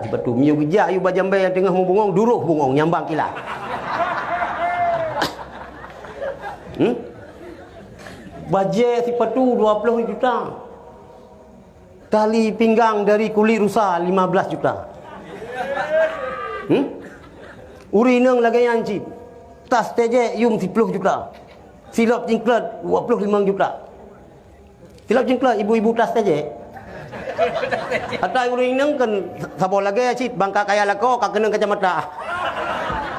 Betul, miu gejak yu bajambai yang tengah bungong, duruh bungong nyambang kilat. Bajet si patu 20 juta. Tali pinggang dari kulit rusa 15 juta. Urineng lagi yang cip. Tas tejek yung 10 juta. Silap jingklat 25 juta. Silap jingklat ibu-ibu tas tejek. Atai urineng kan sabo lagi cip bangka kaya lako ka keneng kacamata.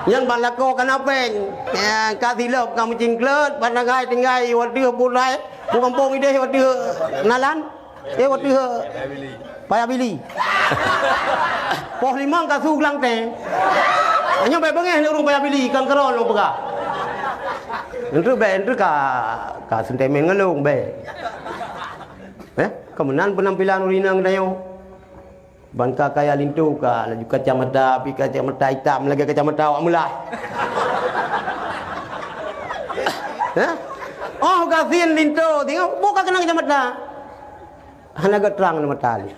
Yang bang lako kan apeng. Ya ka silap kamu jingklat panagai tinggai waduh pulai. Ku kampung ide waduh nalan. Waduh paya bili. Poh limang ka su lang teh. Hanya bae bengeh ni urung paya bili kan keron lo pegah. Entu bae entu ka sentimen ngelung bae. Kemenan penampilan urinang dayo. Bangka kaya lintu ka laju kacamata pi kacamata hitam lagi kacamata awak mula. Oh kasihan lintu tengok buka kena kacamata. Hanaga terang nama tali.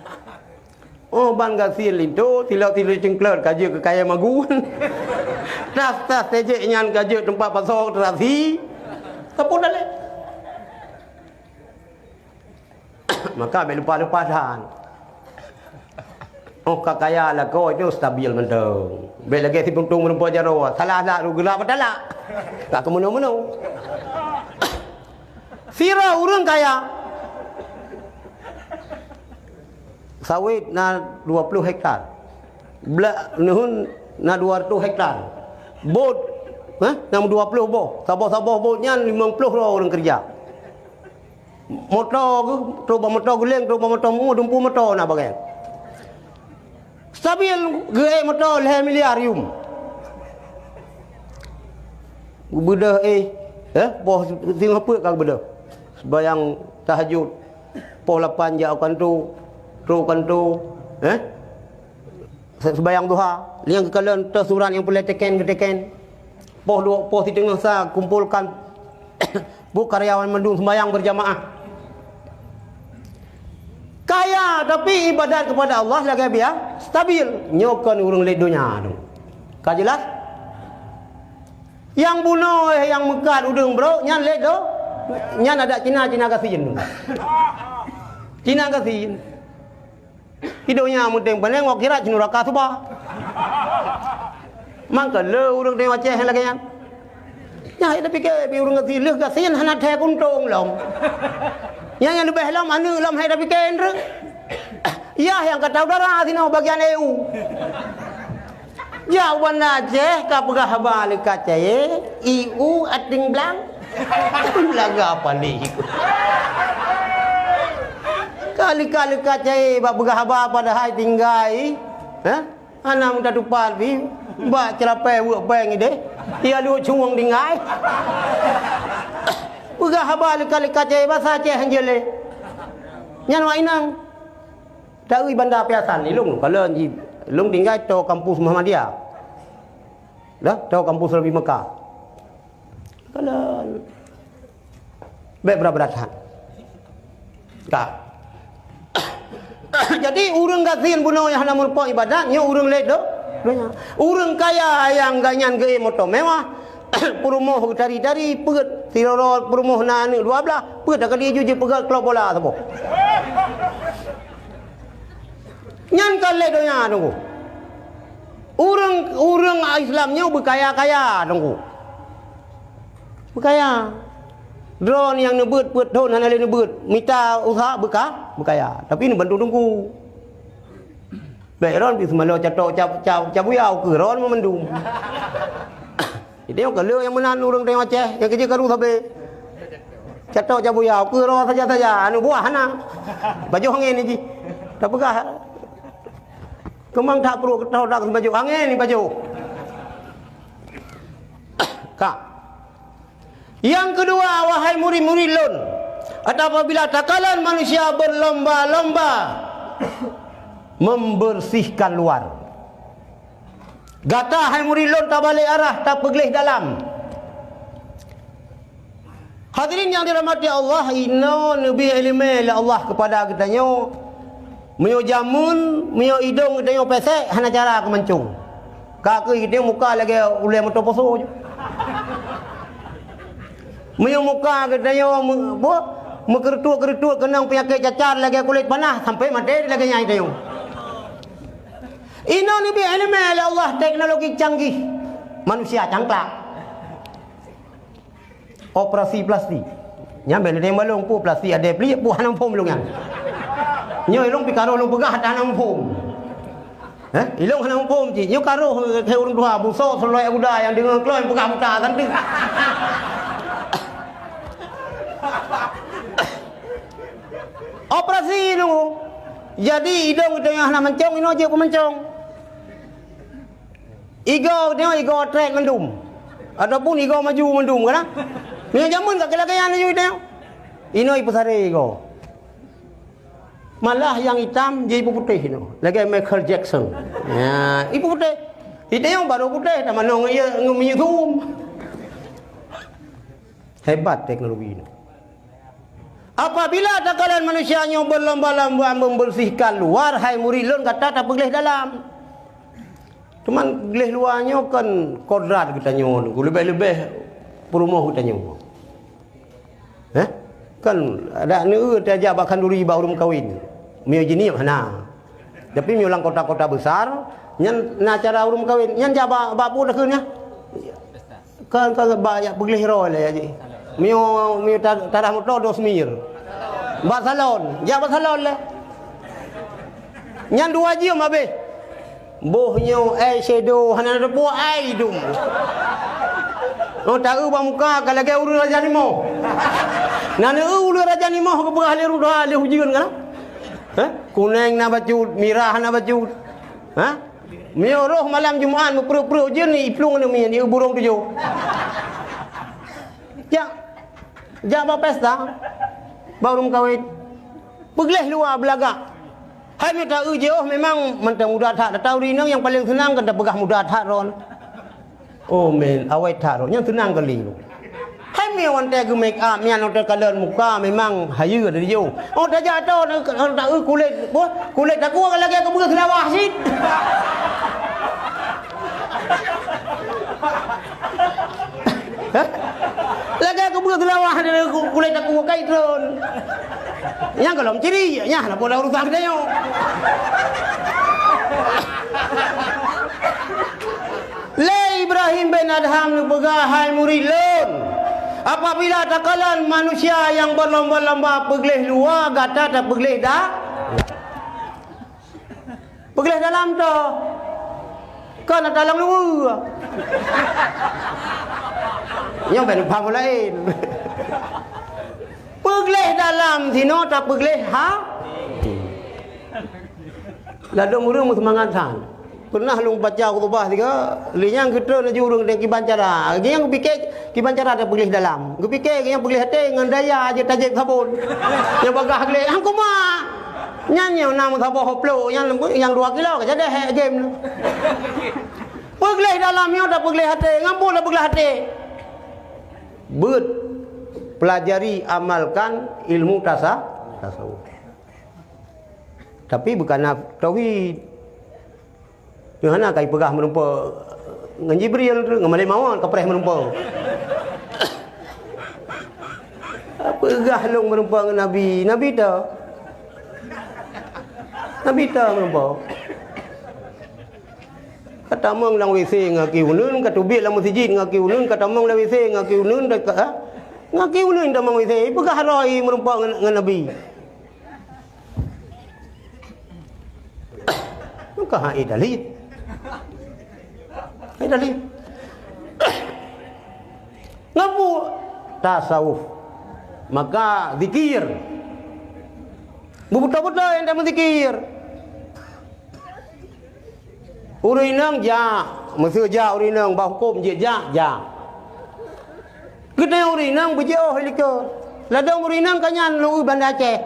Oh ban kasihan lintu tilau-tilau cengklat kaje ke kaya magun. Tas-tas tejek nyan kaje tempat pasok terasi. Tapun dale. Maka ambil lupa-lupa dah. Oh kakaya lah kau itu stabil mendung. Bel lagi si puntung menempuh jaro. Salah lah ru gelap adalah. Tak ke mana-mana. Sira urang kaya. Sawit na 20 hektar. Belak nuhun na 200 hektar. Bot na 20 boh. Sabah-sabah botnya 50 orang kerja. Motor ke, coba motor guling, coba motor mu, dumpu motor nak bagai. Stabil ge motor 5 miliar yum. Bedah poh tengah apa kau bedah. Sebayang tahajud. Poh 8 jauh kan tu, sebayang duha, liang kekalan tersuran yang boleh teken. Poh di tengah sa kumpulkan bu karyawan mendung sembahyang berjamaah. Kaya tapi ibadat kepada Allah lagi biar stabil. Nyokan urang ledonya tu. Ka jelas? Yang bunuh yang mekat udung bro, nyan ledo. Nyan ada Cina kasihin tu. Cina kasihin. Hidupnya mending peneng wak kira cinuraka subah. Mangka le urang teng Aceh lagi yang. Ya tapi ke urang kasihin hana thek untung lom. Yang lebih lam anu lam hai tapi kendra. Ya yang kata udara sini bagian EU. Jawan Aceh ka pegah balik kaca EU ating blang. Laga apa ni? Kali-kali kaca ba pegah ba pada hai tinggai. Ana muda tupan bi ba cerapai buat bang ide. Ia lu cuang tinggai. Pegah habal kali kaca bahasa Aceh hanjele. Nyan wa inang. Dari bandar Piasan ni lung kalau lung tinggal to kampus Muhammadiyah. Dah to kampus lebih Mekah. Kalau berapa datang. Kak. Jadi urang gasin bunuh yang namun po ibadahnya urang ledo. Urang kaya yang ganyan ge motor mewah. Perumoh dari pegat tiroro perumoh na ni 12 pegat dak dia je pegat kelop bola sabo. Nyan kale donya tunggu. Urang Islamnya berkaya-kaya tunggu. Berkaya. Drone yang nebut put don hana le nebut. Mita usaha berkaya. Tapi ni bantu tunggu. Baikron bi semalo catok cabuyau ke ron memendung. Dia kalau yang menan orang tengok Aceh yang kerja karu sabe. Catok cabuyau ke ron saja anu buah hana. Baju angin ni ji. Tak pegah. Kemang tak perlu ketau dak baju angin ni baju. Kak. Yang kedua wahai murid-murid lun. Apabila takalan manusia berlomba-lomba membersihkan luar. Gata hai murid lun tak balik arah tak pergelih dalam. Hadirin yang dirahmati Allah, inna nabi ilmi Allah kepada katanya Mio jamun, mio hidung dia pesek hana cara ke mencung. Kaki dia muka lagi ulai motor poso je. Mio muka ke dia mekertua kenang penyakit cacar lagi kulit panas sampai mati lagi nyai dia. Ini ni bi ilmu Allah teknologi canggih. Manusia cangklak. Operasi plastik. Nyambe dia malung pu plastik ada beli pu hanam pom long yang. Nyo ilong pikaro long pegah hanam pom. Ilong hanam pom ji. Nyo karo ke urang dua buso seloi buda yang dengan kloy pegah buta kan tu. Operasi tu. Jadi hidung kita yang nak mencong ino je pun mencong. Igo trek mendum. Ataupun igo maju mendum kan? Ni jamun kat kelakayan ni dia. Ino ipu sare igo. Malah yang hitam jadi ipu putih itu. Lagi Michael Jackson. Ya, ipu putih. Itu yang baru putih. Tak mana dia ngumiyum. Hebat teknologi ini. Apabila takaran manusianya berlomba-lomba membersihkan luar, hai murilun kata tak boleh dalam. Cuman gelih luarnya kan kodrat kita nyon. Lebih-lebih perumah kita nyon. Kan ada ni dia bahkan duri baru kawin. Mio jenis mana? Tapi mio lang kota-kota besar, nyan na cara urung kawin, nyan jaba bapu dah keunnya. Kan banyak beglih roh le aje. Mio tarah motor dos mir. Ba salon, jaba salon le. Nyan dua jium habis. Bohnyo ai shadow hana repu ai dum. Oh tahu bang muka kalau ke uru raja nimo. Nana uru raja nimo ke berah le rudah le hujian kan? Kuning na bacut, merah na bacut. Mio roh malam Jumaat memperuk-peruk je ni iplung ni ni burung tujuh. Jak ba pesta. Baru kawin. Pergelih luar belagak. Hai mi tahu je memang mentang muda tak tahu rinang yang paling senang kan dah pegah muda tak ron. Oh men awet tak ron yang senang kali. Hai mi wan teh make up mian hotel color muka memang hayu dari jauh. Oh dah jatuh tak kulit tak kuat lagi aku bukan selawah sit. Lagi aku bukan selawah dari kulit tak kuat kait ron. Yang kalau menciri, ya nak boleh urusan kita yo. Le Ibrahim bin Adham nu pegahai murilun. Apabila takalan manusia yang berlomba-lomba pergelih luar, gata tak pergelih dah. Pergelih dalam tu. Kau nak dalam luar. Yang ben paham lain. Pergelih dalam sino tak pergelih Lalu murung semangat. Pernah lu baca khutbah tiga, liang kita nak jurung dengan kibancara. Yang fikir kibancara ada pergelih dalam. Aku fikir yang pergelih hati dengan daya aja tajik sabun. Yang bagah gelih angku mah. Nyanyi nama sabah hoplo yang 2 kilo ke jadi game tu. Pergelih dalam yang tak pergelih hati, ngampun dah pergelih hati. Pelajari, amalkan ilmu tasawuf. Tapi bukan tauhid. Yang kai pegah menumpa dengan Jibril tu, dengan Malik Mawon kepreh menumpa. Pegah long menumpa dengan Nabi. Nabi tak menumpa. Kata mong lang WC ngaki unun, kata ubit lang masjid ngaki unun, kata mong lang WC ngaki unun dekat ngaki ulun dah mong WC. Pegah roi menumpa dengan Nabi. Maka hai dalil. Ngapu tasawuf. Maka zikir. Betul-betul yang dah berzikir. Urinang ja, masa ja urinang bah hukum je ja. Kita urinang berjauh helikopter. Ladang urinang kanyan lu Bandar Aceh.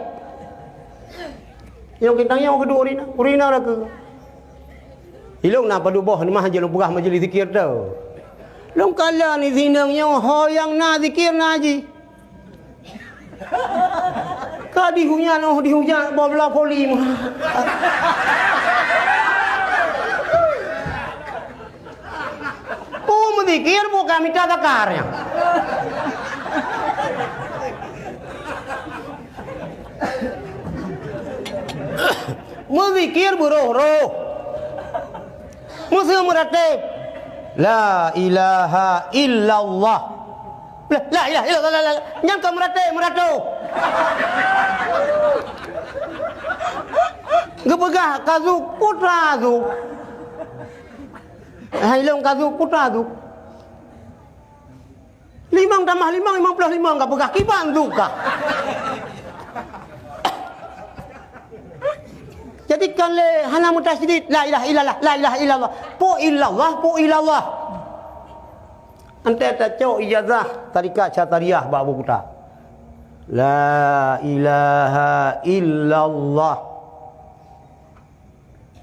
Yang kita yang kedua urinang dah ke. Ilung nak padu boh ni mah je lu pegah majlis zikir tu. Long kala ni zinang yang ho yang na zikir na haji. Ka dihujan bola poli. Dikir bukan minta takarnya. Muzikir beroh-roh. Musuh meratib. La ilaha illallah. La ilaha illallah. Nyangka meratib. Gepegah kazuk putra azuk. Hailong kazuk putra azuk. 5 tambah 5, 55 enggak pegah kiban juga. Jadikan le hana mutasydid la ilaha illallah po illallah. Ante ta cok ijazah tarikat syatariah babu kita. La ilaha illallah.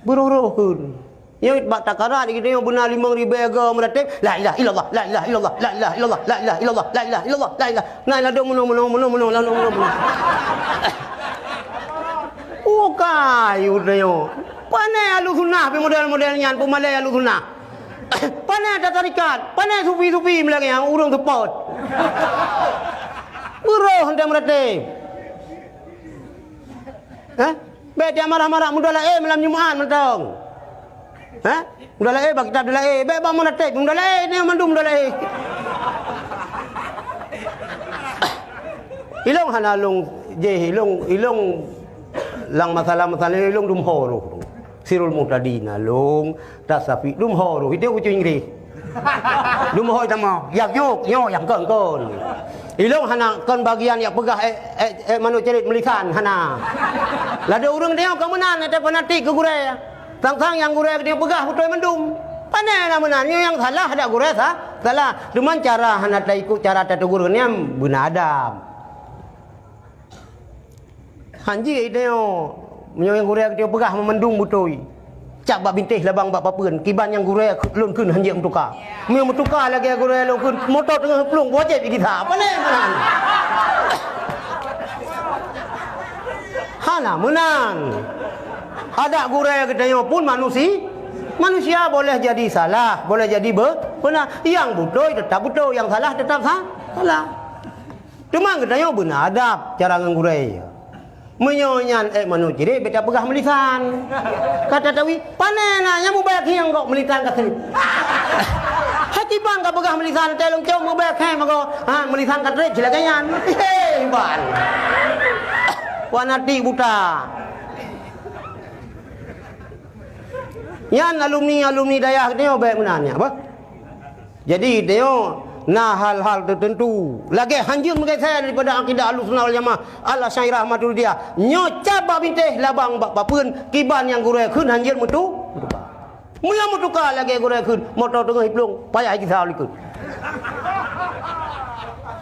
Beruruhun. Yang bak takarat kita yang benar 5,000 agama meratib la ilaha illallah la ilaha illallah la ilaha illallah la ilaha illallah la ilaha illallah la ilaha la ilaha menung kayu dayo panai alu sunnah pe model-modelnya pemalai alu sunnah panai ada tarikat panai sufi-sufi melagi yang urung tepot buruh hendak meratib be dia marah-marah mudahlah malam Jumaat mentong. Mudahlah bagi kita mudahlah be ba meratib mudahlah ni mandum mudahlah ilong hanalong je ilong lang masalah ilong dum horo sirul mutadina long tasafi dum horo itu ku Inggris dum hoi tamo yak yok yang kon ilong hana kon bagian yang pegah manu cerit melisan hana lada urang dia kemenan ada fanatik ke gure tang yang gure dia pegah putoi mendum panai menan yang salah ada gure salah dengan cara hana ikut cara tegur nya benadam hanji ideo yang gure dia pegah memendung butoi cak bak bintih labang bak papeun kiban yang gure lun keun hanji mutuka meu mutuka lagi gure lun keun motor tengah plung bocet di kita panai menan hana menang ada gure kita pun manusia boleh jadi salah boleh jadi benar yang butoi tetap butoi yang salah tetap salah cuma kita benar adab cara ngure menyonyan manu ciri beta pegah melisan kata tawi panena nya mu bayak yang kok melisan ka trip hati bang ka pegah melisan telung ceu mu bayak he mago melisan ka trip silakanyan ban wanati buta yan alumni dayah dia baik menanya apa jadi dia nah hal-hal tertentu lagi hanjur mengenai saya daripada akidah Ahlussunnah wal Jamaah Allah Syai rahmatul dia nyocap bintih labang bak papeun kiban yang gure keun hanjur mutu muya mutuka lagi gure keun motor tengah hiplung payah kita alikun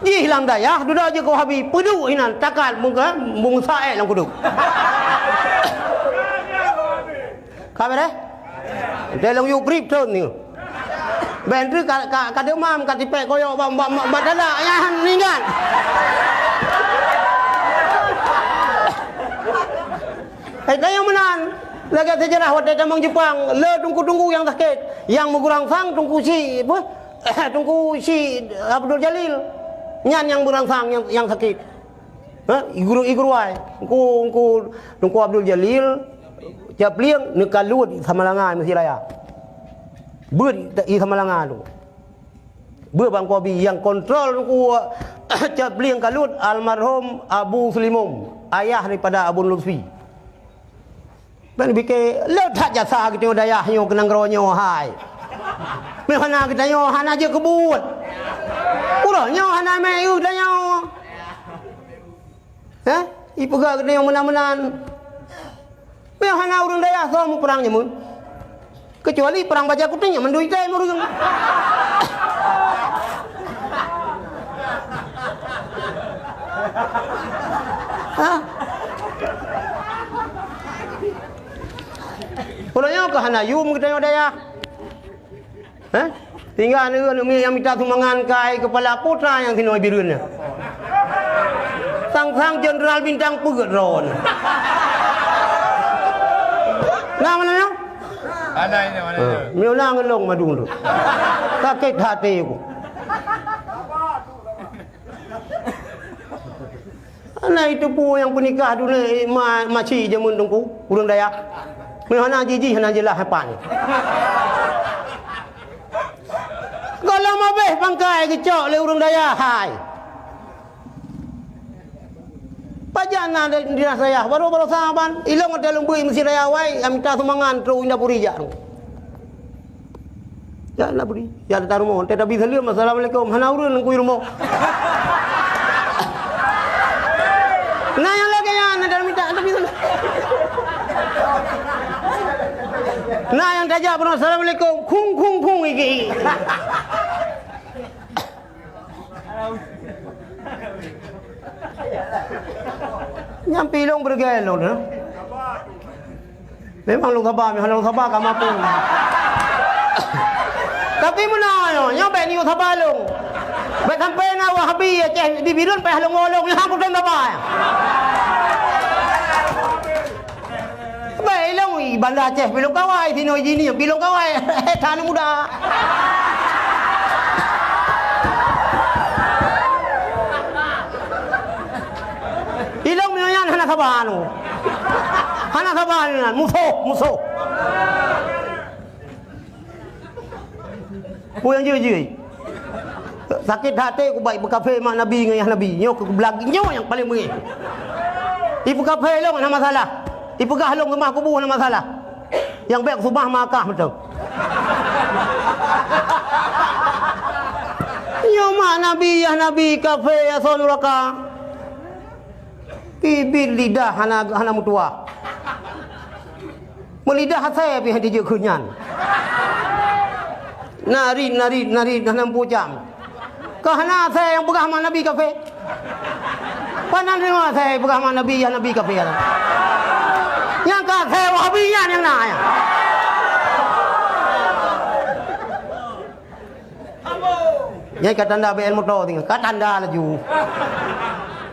di hilang dayah duda je kau habis pedu inan takat muka bungsa lang kudu kabar dalam yuk grip tu ni bentri kat demam kat tipek koyo badala ayahan ningan yang menan lagi sejarah waktu tamang Jepang le tunggu yang sakit yang mengurangsang tunggu si Abdul Jalil nyan yang mengurangsang yang sakit iguru ai tunggu Abdul Jalil Japliang nekalut sama langan mesti raya. Ber i sama langan tu. Ber bang kobi yang kontrol ku Japliang kalut almarhum Abu Sulimum, ayah daripada Abu Lutfi. Ben bike letak jasa kita dayahnya kena ngeronyo hai. Mehana kita nyo hana je kebut. Uronyo hana mai udanya. Ipega kena yang menan-menan. Hana urang daya semua perangnya mun. Kecuali perang baja kutingnya mendui teh urang. Ulanya ke hana yum kita daya. Tinggal ni yang minta sumbangan kai kepala putra yang tinoi birunnya. Sang jenderal bintang pegedron. Nah mana yang? Ada ini mana itu? Mula ngelong madu tu. Sakit hati aku. Anak itu pun yang pernikah dulu makcik je mendungku urang Dayak. Mana jiji hana jelah hapan. Kalau mabeh pangkai kecok le urang Dayak hai. Pajana di saya baru sahaban ilong ada lembui mesti raya wai minta sumangan terus indah puri jak. Ya nak puri. Ya taruh mo. Tetapi salam assalamualaikum. Hana urang nang kuih rumah. Nah yang lagi yang ada minta tapi nah yang tajak pun assalamualaikum kung pung iki. Nyampi long bergelo dah. Memang long sabar kan mampu. Tapi mana yo nyampe ni sabar long. Baik sampai na Wahabi ceh di birun pe long olong yang aku tak sabar. Baik long bandar ceh bilong kawai sino jini bilong kawai tan muda. Ilong minyan hana sabano. Hana sabanan musuh. Puyang je. Sakit hati aku baik berkafe mak Nabi dengan Nabi. Nyo ke belagi nyo yang paling mengih. Ibu kafe long ada masalah. Ibu gah long rumah kubur ada masalah. Yang baik subah makah betul. Nyo mak Nabi ya Nabi kafe ya sonuraka. Bibir lidah hana mutua. Melidah saya pi hadi je kunyan. Nari hana pujam. Kahana saya yang pegah mak Nabi kafe. Panan dengar saya pegah mak Nabi ya Nabi kafe. Yang ka saya Wahabi yang nak ya. Nyai katanda BN motor tinggal. Katanda laju.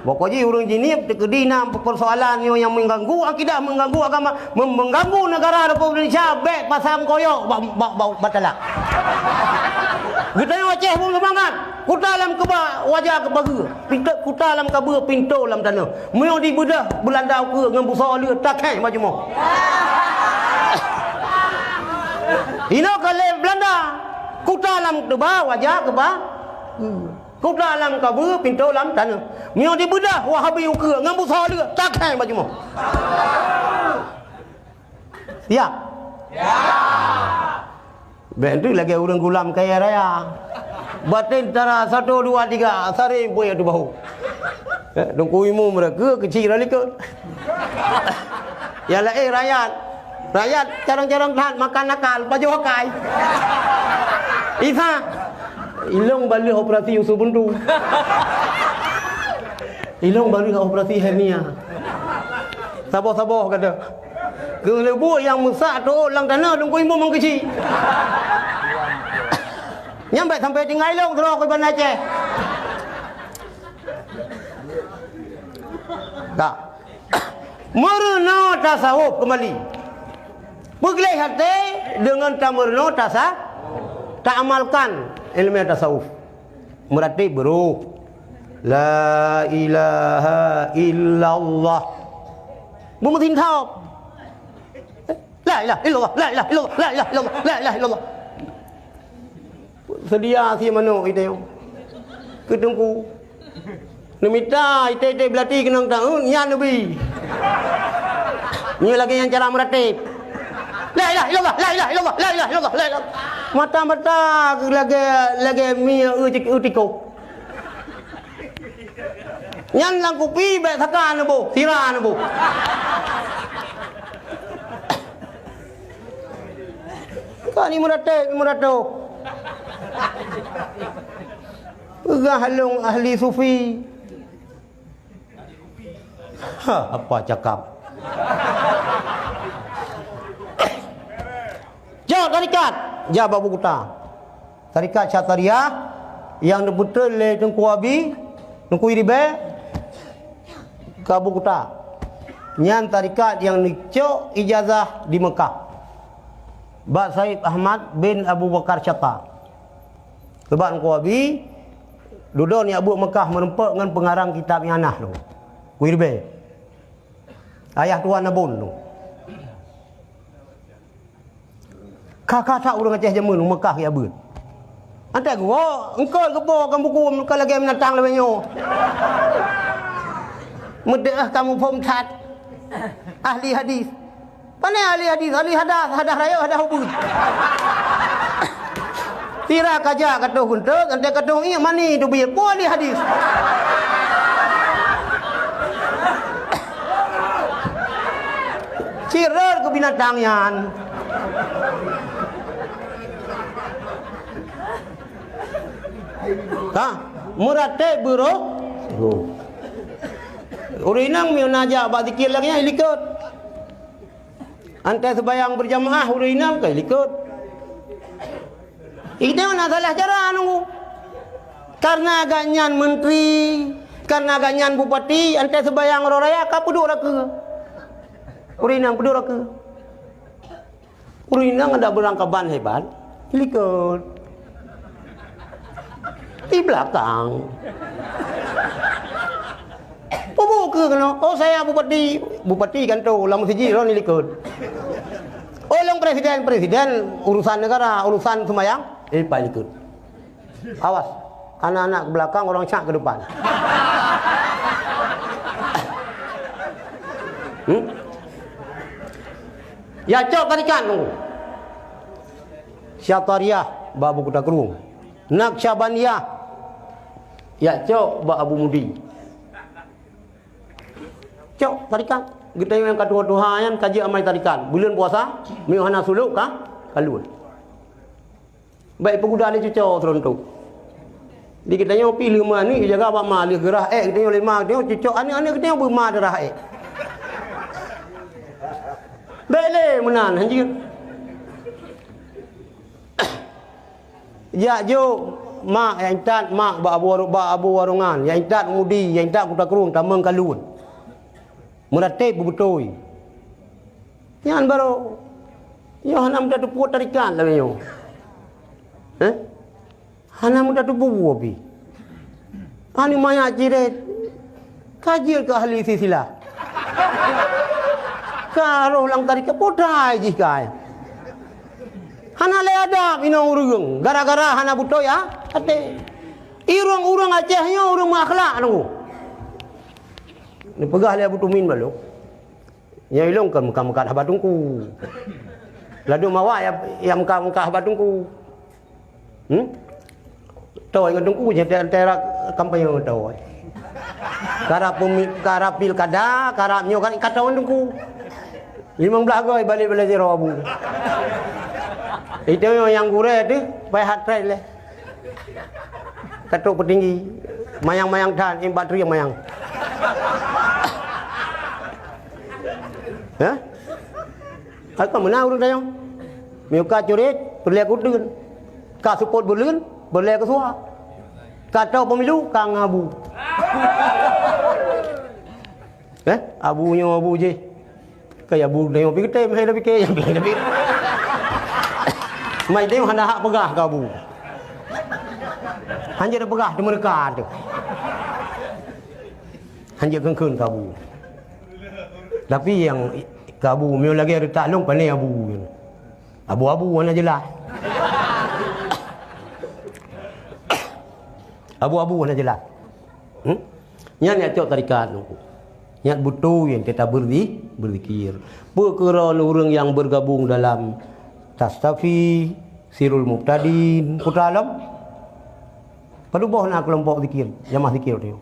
Pokoknya orang jinib kedina persoalan yang mengganggu akidah, mengganggu agama, mengganggu negara Republik Indonesia, baik pasang koyok batalak. Kita yang wajah pun semangat. Kuta dalam keba wajah kebaga. Kuta dalam keba pintu dalam tanah. Mau dibedah Belanda ke dengan busau dia takai macam mau. Ini kalau Belanda kuta dalam keba wajah keba. Kuta dalam keba pintu dalam tanah. Mau dibedah Wahabi ke dengan busau dia takai macam mau. Siap? Ya. Bentuk lagi orang gulam kaya raya. Batin tara 1 2 3 sari boy adu bahu. Dong kuimu mereka kecil lagi ke. Ya lah rakyat. Rakyat carang-carang tahan makan nakal baju hakai. Isa ilong balik operasi usul buntu. Ilong balik operasi hernia. Sabar-sabar kata. Kelebu yang mesak tu lang tanah dong kuimu mang kecil. Nyampe sampai tinggal long terus ke Bandar Aceh. Tak. Merena tasawuf kembali. Begelai hati dengan tamerno tasawuf. Tak amalkan ilmu tasawuf. Berarti bro. La ilaha illallah. Bumatin thao. La ilaha illallah, la ilaha illallah, la ilaha illallah, la ilaha illallah. Sedia si mano itu. Ketungku. Nemita ite belati kenang tahu nya nabi. Ni lagi yang cara meratib. La ilaha illallah, la ilaha illallah, la ilaha illallah, la ilaha. Mata-mata lagi mi utiko. Nyan lang kupi be sakan bu, siran bu. Kani murato. Gahalong ahli sufi. Apa cakap? Jauh tarikat, jauh babu kuta. Tarikat Syatariah yang betul le tengku abi, tengku iribe. ke Abu Kuta. Nyan tarikat yang dicok ijazah di Mekah. Ba Said Ahmad bin Abu Bakar Syata. Sebab ko abi duduk ni Abu Mekah merempak dengan pengarang kitab yang anah tu. Kuirbe. Ayah tuan Nabun tu. Kakak tak urang Aceh Jamun Mekah ya beun. Antai gua engkau gebokan buku engkau lagi menatang lebenyo. Mudah kamu pemcat ahli hadis. Mana ahli hadis? Ahli hadah raya hadah hubung. Tira kaja kata huntuk, antai kata iya mani tu biar po ahli hadis. Cirer ke binatangnya. Ha, murate buro. Urinang mi najak bak zikir lagi ikut. Antai sebayang berjamaah urinang ke ikut. Itu mana salah cara nunggu. Karena ganyan menteri, karena ganyan bupati, antai sebayang raya ka peduk raka. Urinang peduk raka. Urinang ada berangkaban hebat, ikut. Di belakang. Apa ke kena? Oh saya bupati kan tu, lama siji lo ni ikut. Oh long presiden urusan negara, urusan semayang, pak ikut. Awas, anak-anak ke belakang, orang cak ke depan. Ya cok tarikan tu. Syatariyah Babu Kuta Kerung. Naqsyabandiyah ya cok ba Abu Mudi. Cok tarikan. Kita yang kedua Tuhan kaji amal tarikan. Bulan puasa, mihana suluk kah? Kalun. Baik pemuda ni cucok terontok. Di kita yang pilih lima ni jaga apa malih gerah kita yang lima dia cucok ani kita yang berma derah Bele menan anjir. Ya jo mak yang tat mak ba abu warungan yang tat mudi yang tat Kuta Kerung tamang kalun. Meratib betul. Yang baru yo hanam dah puat tarikan lah yo. Hanam dah bubu abi. Ani maya jiret kajil ke ahli silsilah. Kalau lang tarikan podai jikai. Hana le ada minang urung gara-gara hana buto ya kate irung-urung Acehnya urung akhlak tu ni pegah le buto min balu nya ilong kan muka-muka habatungku ladu mawa ya muka-muka habatungku toy ngadungku jadi antara kampanye toy kara pilkada kara nyo kan katawan dungku 15 goi balik zero abu. Itu yang gure tu, payah hatrai le. Katuk petinggi, mayang-mayang dan bateri yang mayang. Hah? Aku mana urang dayang? Miuka curit, berliak udun. Ka support berlun, berliak kesuah. Kata pemilu, kang abu. Abunya abu je. Kayak abu dayang pergi tem, hai lebih ke yang lebih. Mai tengok hendak hak pegah ke abu. Hanya dah pegah di mereka tu. Hanya kengkun ke abu. Tapi yang ke abu, memang lagi ada taklong pandai abu. Abu-abu mana jelas. Abu-abu mana jelas. Yang cok tarikat tu. Yang butuh yang kita berzikir. Perkara orang yang bergabung dalam Tastafi, Sirul Muqtadin, Putra Alam. Perlu boh nak kelompok zikir, jamaah zikir tu.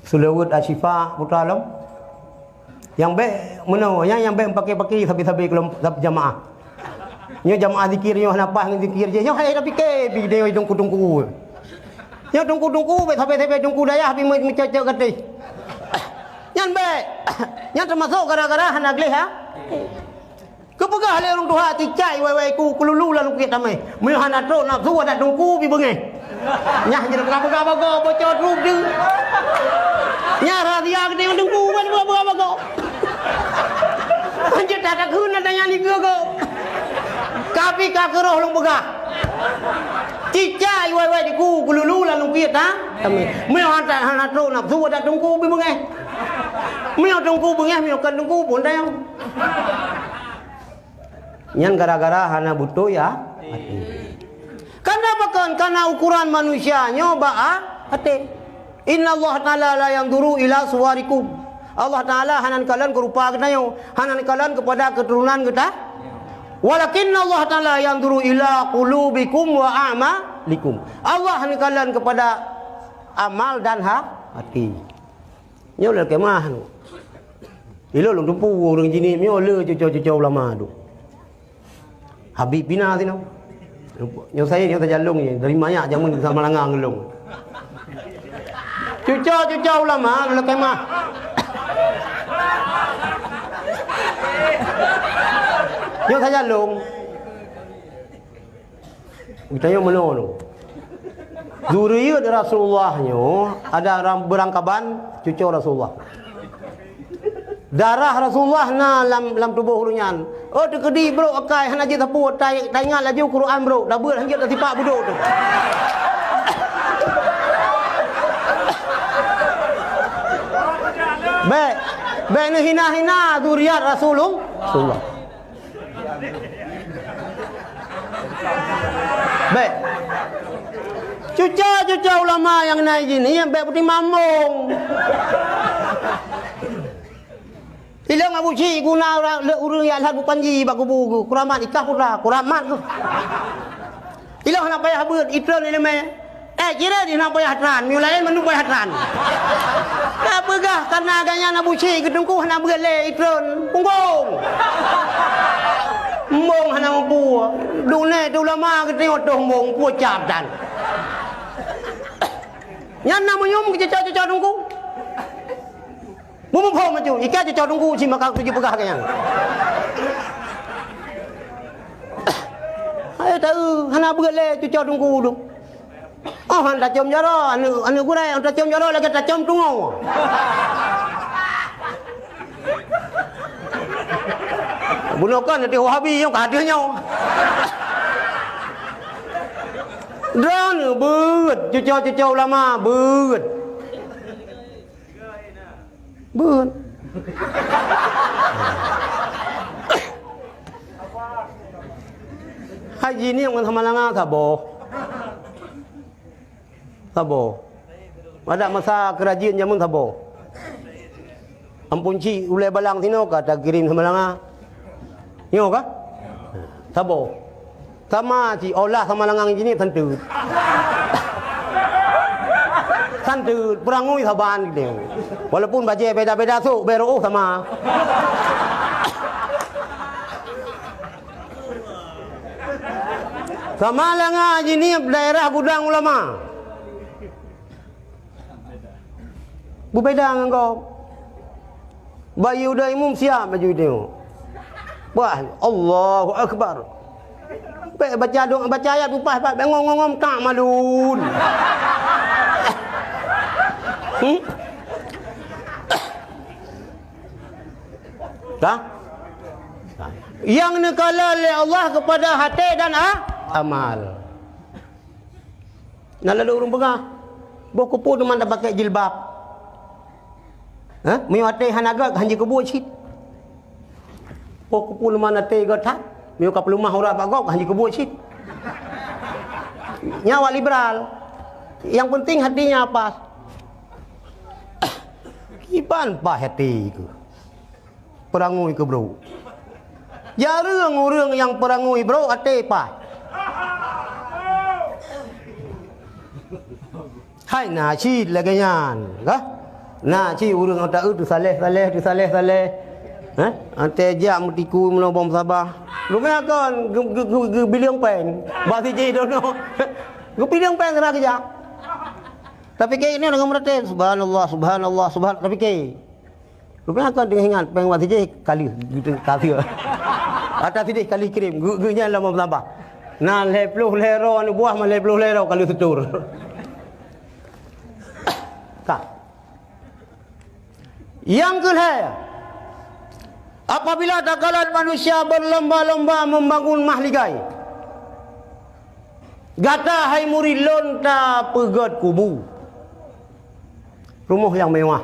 Sulawut Asyifa, Putra Alam. Yang baik mana? Yang baik pakai sabi-sabi kelompok jamaah. Nya jamaah zikir nya napa dengan zikir je. Nya hai dah fikir video tungku-tungku. Nya tungku-tungku sampai tungku dayah pi mencecek katih. Yang baik. Yang termasuk gara-gara hana gleh ha. Kepegah le orang Tuhan ti cai wai ku kelulu lalu kita mai. Meu hana tro nak suwa dak tungku pi bengai. Nyah je berapa-apa bocor ruk dia. Nyah rahsia ke tengok tunggu kan berapa-apa kau. Anjir tak ada guna tanya ni kau. Kapi kakeroh long begah. Cicai wai di ku lulu lalu kiat ha. Kami hanat ro nak su ada tunggu bi mengai. Tunggu bengeh kan tunggu pun dah. Nyan gara-gara hana butuh ya hati. Kenapa kan? Karena ukuran manusia nyoba hati. Inna Allah Ta'ala la yanzuru ila suwarikum. Allah Ta'ala hanan kalian ke rupa kita yo, hanan kalian kepada keturunan kita. Walakin Allah Ta'ala yanzuru ila qulubikum wa a'malikum. Allah hanan kalian kepada amal dan hati. Nyo le kemah nu. Ilo long tumpu orang jini nyo le cucu-cucu ulama tu. Habib bina sini. Nyo saya ni terjalung ni dari mayak jamun sama langang gelung. Cucu ulama le kemah. Nyo terjalung. Kita mana tu? Zuriyat Rasulullah nyo ada berangkaban cucu Rasulullah. Darah Rasulullah na lam tubuh hulunyan. Oh dekedi bro akai hana je tapu tai ingat laju Quran bro. Dah ber hangit dah tipak buduk tu. Baik ni hina-hina zuriat Rasulullah. Baik. Cucu ulama yang naik ini yang baik putih mamung. Hilang Abu Cik guna urang yang lagu panji bak kubu kuramat ikah pura kuramat tu. Hilang nak payah beut itron ni me. Kira dia nak payah hatran, mi lain menu payah hatran. Apa gah karena agaknya Abu Cik ketungku nak beut le itron punggung. Mong hana mampu. Dune tu ulama ke tengok dah mong pu cap dan. Yang nak menyum ke cecak-cecak tungku. Bumbu pom macam ikan cecak tunggu si makak tujuh pegah kayang. Ayo tahu hana berle cecak tunggu tu. Oh handa cium jaro anu gurai handa cium jaro lagi tak cium tunggu. Bunuhkan nanti Wahabi yang kadernya. Drone beut cecak ulama beut. Bun. Haji ni yang sama langa sabo. Ada masa kerajaan zaman sabo. Ampun ci ulai balang sino kata kirim sama langa. Nyo ka? Sabo. Sama ci olah sama langang ini tentu. Santu perangui saban gitu. Walaupun baca beda-beda su beru sama. Sama lah ngaji ni daerah gudang ulama. Berbeda dengan kau. Bayu dah imam siap baju itu. Wah, Allahu Akbar. Baca doa baca ayat pupas ngom-ngom tak malun. Tak? Yang nekala oleh Allah kepada hati dan amal. Nak lalu urung pengah. Boku pun teman dah pakai jilbab. Miu hati hanaga hanji kebu cit. Boku pun teman hati gatat. Miu kap lumah ora bagok hanji kebu cit. Nyawa liberal. Yang penting hatinya apa? Kiban pa hati ke. Perangui ke bro. Ya orang yang perangui bro hati pa. Hai na chi laganyan, kah? Na chi urang tak tu saleh. Ante ja mutiku melobom sabah. Lumai kan biliong pen. Basi je dono. Biliong pen ra kerja. Tapi ke ini dengan merata subhanallah tapi ke rupanya akan dengan ingat peng wati je kali gitu kali atas ini kali kirim gunya lama tambah Nah, 10 lero ni buah mah 10 lero kalau setur. Kak. Yang kedua, apabila tak kala manusia berlomba-lomba membangun mahligai, gata hai muri lonta pegat kubu. Rumah yang mewah.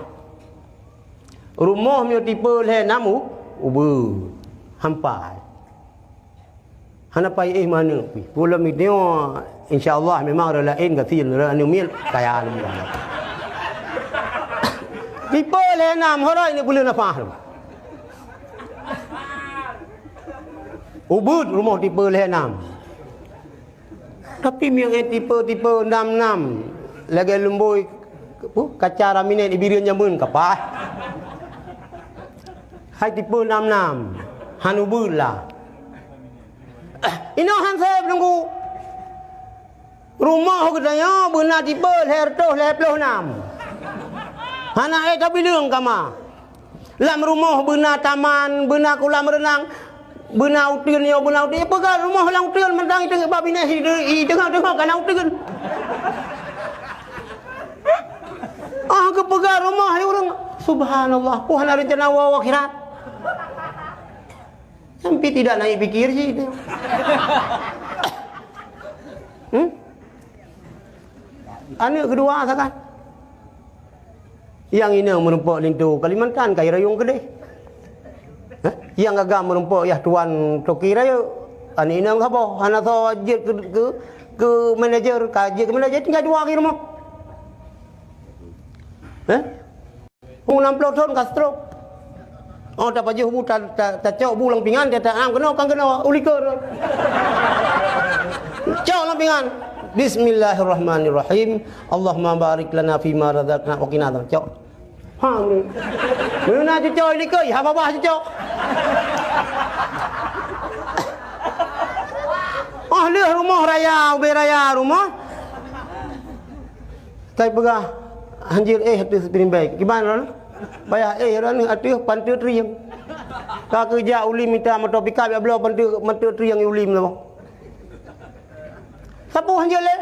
Rumah mio tipe le namu ubu hampai. Hanapai mana pi. Pula mi dia insya-Allah memang ada lain kathir ada mil kaya ni. Tipe le nam horai ni boleh nafah. Ubud rumah tipe le nam. Tapi mi tipe 66 lagi lemboi kaca ramine ibirian jamun kapah. Hai tipe 66 hanubul lah. Ino han saya menunggu rumah katanya benar tipe hertoh 56. Hana tapi leung kama. Lam rumah benar taman, benar kolam renang, benar utian yo benar utian. Pegang rumah lang utian mentang itu babine hi tengah-tengah kan utian. Ke pegang rumah ni orang subhanallah, Tuhan ada rencana wa akhirat. Sampai tidak naik pikir sih itu. Anak kedua asalkan. Yang ini menumpuk lintu Kalimantan kai rayung gede. Yang agak menumpuk ya tuan toki raya. Ani ini apa? Hana so je ke manager kaji ke manager tinggal dua kali rumah. 60 tahun Castro. Oh dapat je hubu tak cok bulang pingan dia tak am kena uliker. Cok lang pingan. Bismillahirrahmanirrahim. Allahumma barik lana fi ma razaqna wa qina adzaban. Cok. Ha ni. Mana cok uliker? Ya apa cok. Ahli rumah raya, beraya rumah. Kai pegah anjir hati sepiring baik. Gimana? Bayar ran atuh pantu triang. Ka kerja uli minta motor pickup ya belo pantu triang ulim lah. Sapu hanjir le.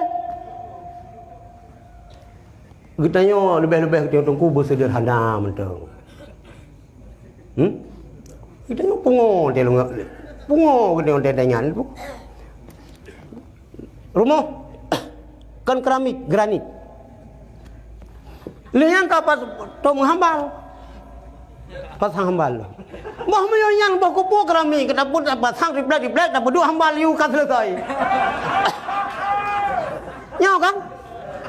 Getanya lebih-lebih kita tunggu bersederhana mentang. Kita nak pungo dia lu. Pungo kita dia dangan tu. Rumah kan keramik granit. Liang kapas tom hambal. Pasang hambal. Bah menyang bah kupu keramik kita pun pasang di black dapat dua hambal you kan selesai. Nyau kan?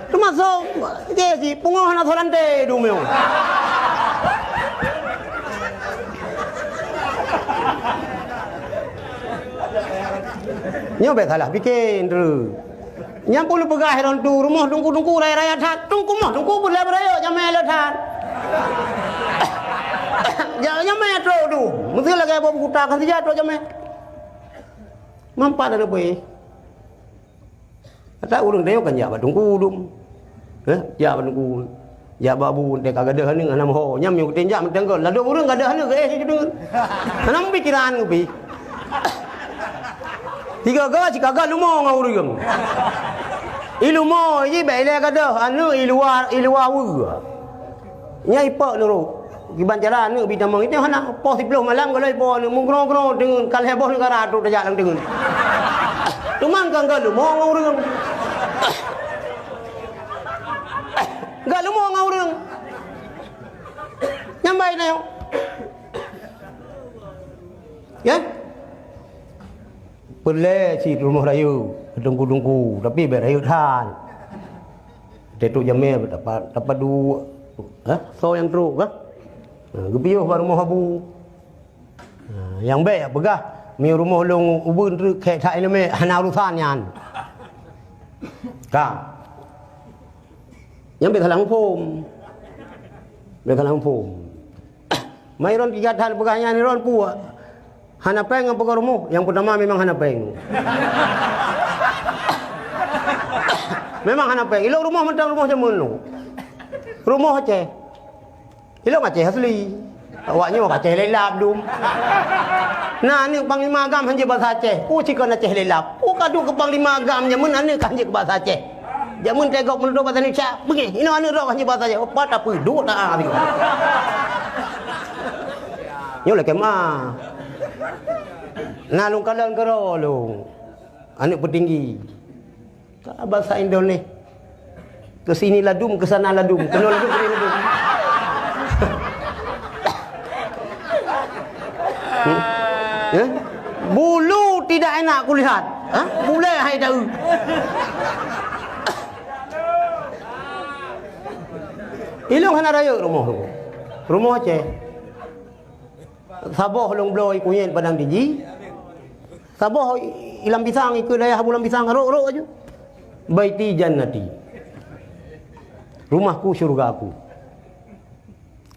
Termasuk dia si pungoh na tholante du meu. Nyau salah bikin tu. Nyam pun pegah heran tu rumah tunggu raya that tunggu pun le raya jamai le that. Jamai tro tu. Mesti lagi bawa kuta kan saja tro jamai. Mampat ada boleh. Kata urang dia kan ya tunggu dum. Ya tunggu. Ya babu dek agak ada hang anam ho nyam yang tenjak mentenggal. Lalu urang ada hang ke dengar. Anam pikiran ubi. Tiga gagal lumong urang. Ilu mo ye bele kada anu ilua wu. Nyai pak nuru. Giban jalan ni bidang mang itu hana po 10 malam kalau po ni mungro dengan kal heboh negara tu dah jalan dengan. Tumang kan galu mo urang. Galu mo urang. Nyambai na yo. Ya? Boleh si rumah rayu, tunggu tapi berayu than. Tetu jamnya dapat dua. So yang teruk kan? Gebiuh baru rumah habu. Yang baik pegah mi rumah long ubun tu kek tak ini hana urusan yan. Ka. Yang baik halang pom. Baik halang pom. Mai ron tiga than pegahnya ni ron puak. Hana peng apa rumah? Yang pertama memang hana peng. Memang hana peng. Ilo rumah mentang rumah jamun lu. Rumah Aceh. Ilo Aceh asli. Awaknya Aceh lelap dum. Nah ni panglima agam hanya bahasa Aceh. Cikon Aceh lelap. Kadu ke panglima agam jamun ane kan je bahasa Aceh. Jamun tegok meluduk bahasa Indonesia. Pergi. Ini ane ro hanya bahasa Aceh. Apa tak apa duk tak ah. Yo le kemah. Nah lung kalan kero lung. Anak petinggi. Bahasa Indonesia. Ke sini ladum, ke sana ladum. Kena ladum, kena ladum. Ya? Bulu tidak enak aku lihat. Ha? Boleh hai tahu. Ilung hana raya rumah tu. Rumah Aceh. Sabah long bloi kuyen padang tinggi. Sabah ilam pisang ikut daya bulan pisang rok-rok aja. Baiti jannati. Rumahku syurgaku.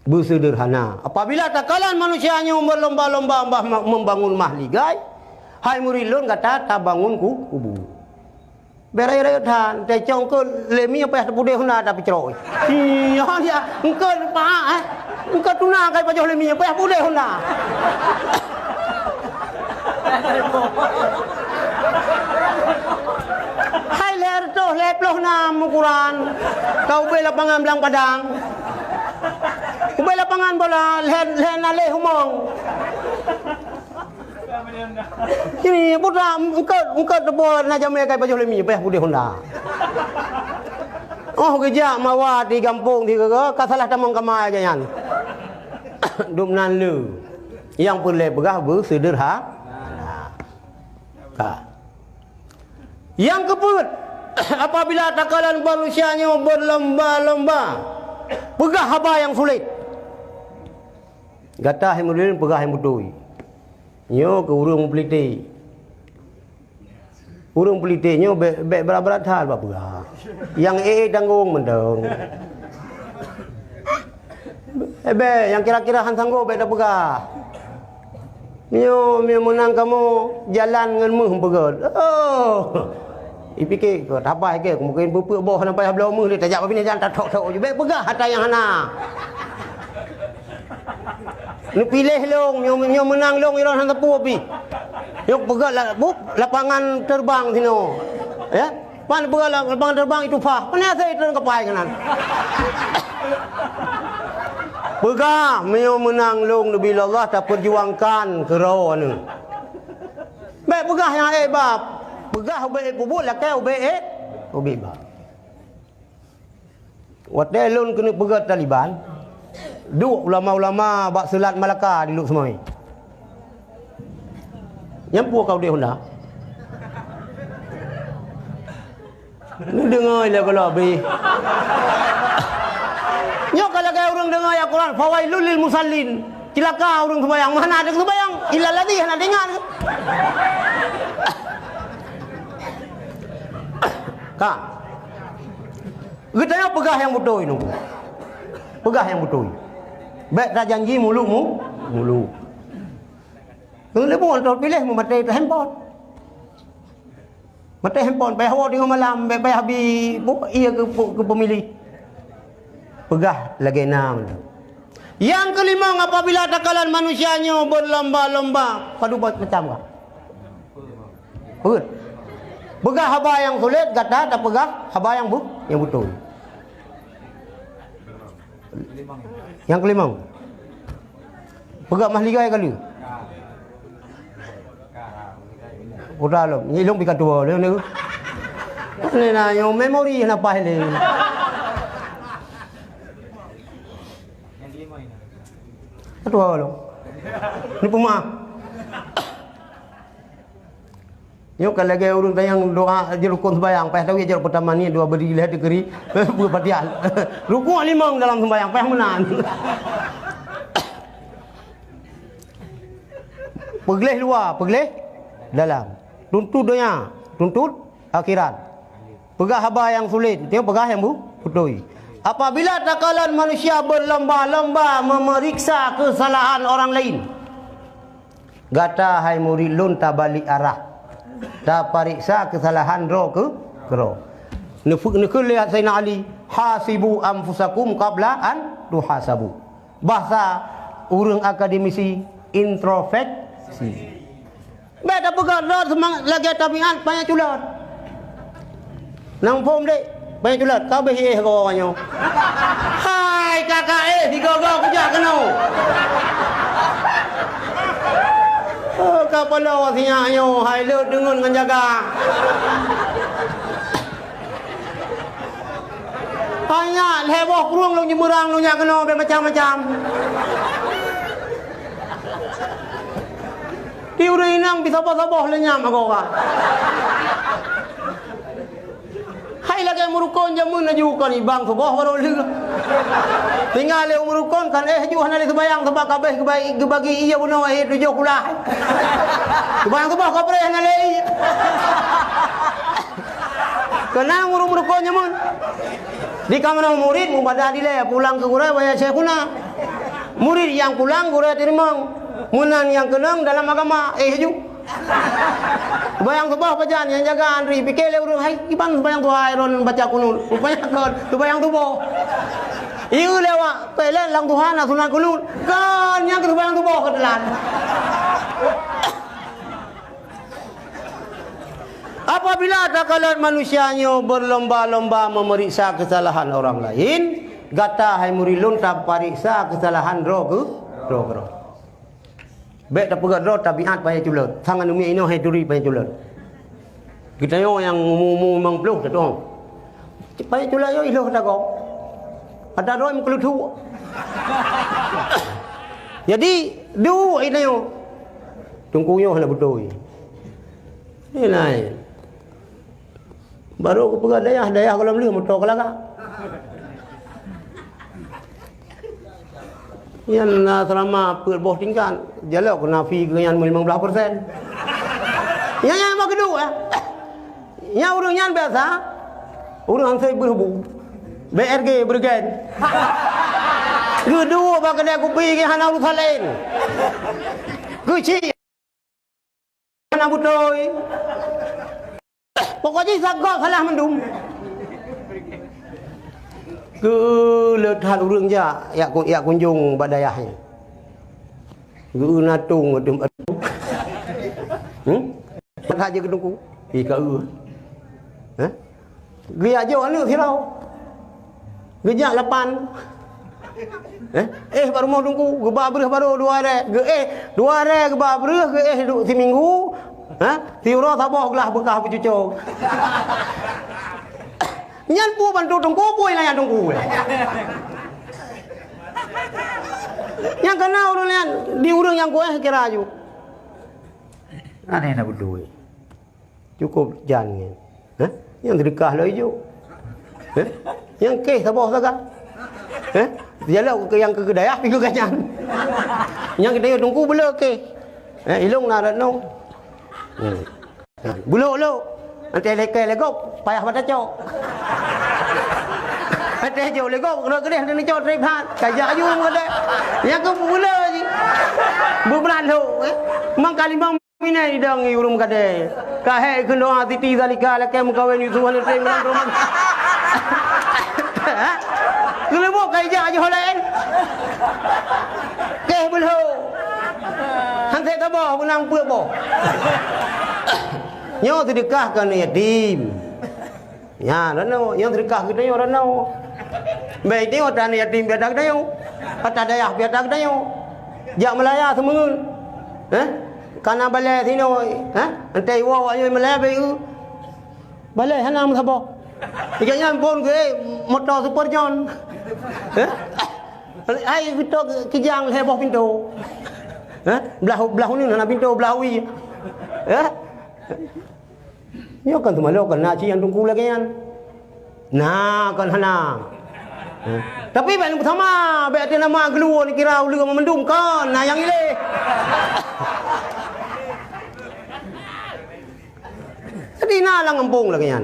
Bersederhana. Apabila takalan manusianya berlomba-lomba membangun mahligai, hai murilun kata ta bangunku kubu. Berai-rai than te chong ko lemi apa pude huna ta picroi. Iya dia engko pa engko tuna kai pajoh lemi apa pude huna. Hai ler to leploh na mukuran. Kau bela pangan belang padang. Kubay lapangan bola, lehen aleh humong. Ini putra, engkau tebor na jamai kai pajuh lemi, payah pudih honda. Oh kerja mawat di kampung di kasalah tamang kamai aja yan. Dumnan lu, yang boleh begah bersederhana. Yang keput, apabila takalan manusianya berlomba-lomba, pegah haba yang sulit. Gatah yang mulia pegah yang betul. Nyo ke urung peliti. Urung peliti nyo berat-berat hal apa pegah. Yang tanggung mendong. Yang kira-kira han sanggup dah pegah. Nyo menang kamu jalan dengan muh pegah. Oh. Ipikir ke tapai ke mungkin bupuk boh sampai hablau muh dia tajak bini jangan tak tok-tok je baik pegah hata yang hana. Ni pilih long nyo menang long iron han tepu api. Yo pegah lapangan terbang sino. Ya? Pan pegah lapangan terbang itu fah. Mana saya turun kepai kanan. Pegah nyo menang long bila Allah tak perjuangkan kero anu. Baik pegah yang hebat. Pegah ubek bubuk lah kau ubek ubek ba. Waktu lon kena pegah Taliban. Duk ulama-ulama bak selat Melaka di Luk Semai. Nyampu kau dia Honda. Ni dengar lah kalau be. Nyok kalau kau orang dengar ya Quran fawailul lil musallin. Celaka orang sembahyang. Mana ada sembahyang? Ilal ladzi hana dengar. Kak. Getanya pegah yang betul ini. Pegah yang betul. Baik dah janji mulutmu, mulut. Kalau pun orang pilih memakai handphone. Memakai handphone, bayar hawa tengah malam, bayar habis, ia ke pemilih. Pegah lagi enam. Yang kelima, apabila takalan manusianya berlomba-lomba, padu macam apa? Pegah. Pegah haba yang sulit, kata tak pegah haba yang betul. Yang kelima. Pegak mahligai kali. Udah lo, ni long pikat dua le ni. Ni na yang memori na pa le. Yang kelima ini. Dua lo. Ni puma. Yo kalau lagi urung tayang doa je rukun sembahyang, pas tahu je pertama ni dua berdiri leher dikeri, berpatial. Rukun limang dalam sembahyang, pas menang. Pegelih luar, pegelih dalam. Tuntut dunia, tuntut akhirat. Pegah haba yang sulit, tengok pegah yang betul. Apabila takalan manusia berlomba-lomba memeriksa kesalahan orang lain, gata hai murilun tabalik arah. Tak periksa kesalahan roh ke roh. Nekul lihat Sayyidina Ali, hasibu anfusakum qabla an tuhasabu. Bahasa urang akademisi introspeksi. Beta pegat rod semang lagi tabiat banyak culat. Nang pom dek banyak culat kau beh kau kanyo. Hai kakak digogo kerja kena. Kapala sinya ayo hai le dengan jaga. Hanya heboh kurung lu nyemurang lu nya kena macam-macam. Di urang inang bisa apa-apa lenyam aku ka. Hai lagi murukon jamun na jukan ibang subuh baru lu. Tinggal le murukon kan juhan ali sebayang sebab kabeh gebagi iya buno ai 7 kulah. Sebayang subuh kabeh na le. Kenang murukon jamun. Di kamar murid mubadah dile pulang ke gurau bayar syekhuna. Murid yang pulang gurau terima. Munan yang kenang dalam agama ju. Bayang subah pajan yang jaga andri pikir le urang hai iban bayang tu hai ron baca kunul. Rupanya kon tu bayang tu bo. Iu lewa pelen lang Tuhan sunan kunul. Kan yang tu bayang tu bo kedelan. Apabila takalan manusianya berlomba-lomba memeriksa kesalahan orang lain, gata hai murilun tak pariksa kesalahan roh. Baik tak pegat roh tabiat payah culat. Sangan umi ini hai duri payah culat. Kita yo yang umum mengpluh tu dong. Payah culat yo iloh tak kau. Ada roh mengkelutu. Jadi du ini yo. Tunggu yo hendak betul. Ini lain. Baru aku pegat dayah kalau beli motor kelakar. Yang selama boh tinggal jalak kena fee ke yang 15%. Yang apa kedua? Yang urang yang biasa. Urang saya berhubung. BRG bergen. Kedua ba kedai kopi ke hana urusan lain. Kuci. Hana butoi. Pokoknya sagak kalah mendum. Ke lehat urang ja ya kunjung badayahnya. Ge natung adem. Patah je kedungku. Ka ha? Ge aja anu silau. Gejak lapan. Baru mau tunggu ge babreh baru 2 hari. Ge 2 hari ge babreh ge seminggu. Ha? Tiura saboh gelah bekah bercucuk. Nyan pu bantu tunggu pui lah yang tunggu. Yang kena urang lian di urang yang kueh kira aju. Aneh nak berduit. Cukup jangan. Yang sedekah lah hijau. Yang keh saboh saga. Jalan ke yang ke kedai pergi ganyan. Yang kedai tunggu bela keh. Ilung nak renung. Bulu. Nanti legok payah pada cok. Nanti jauh legok kena kedih nanti cok tripat. Kajak ayu ngade. Yang ke pula je. Berberan tu. Mang kali mang minai dang urung kade. Kahe kena titi zalika lakai mukawin yusuhan tring nang rumah. Kelebok kajak ayu lain. Keh bulu. Hantai tabah menang puak boh. Nyo sedekahkan yatim. Ya, rano, yang sedekah kita yo rano. Baik ni orang yatim biar dak dayo. Kata dayah biar dak dayo. Jak Melaya semengun. Kana balai sino, antai wa yo Melaya bayu. Balai hanam sabo. Ikanya pun ke motor super John. Ai kita kijang heboh pintu. Belahu ni nak pintu belahui. Yo kan semalo kan nak yang tunggu lagi kan. Nah kan hana. Tapi baik pertama, baik dia nama keluar ni kira ulu memendung kan. Nah yang ini. Jadi nak lang kampung lagi kan.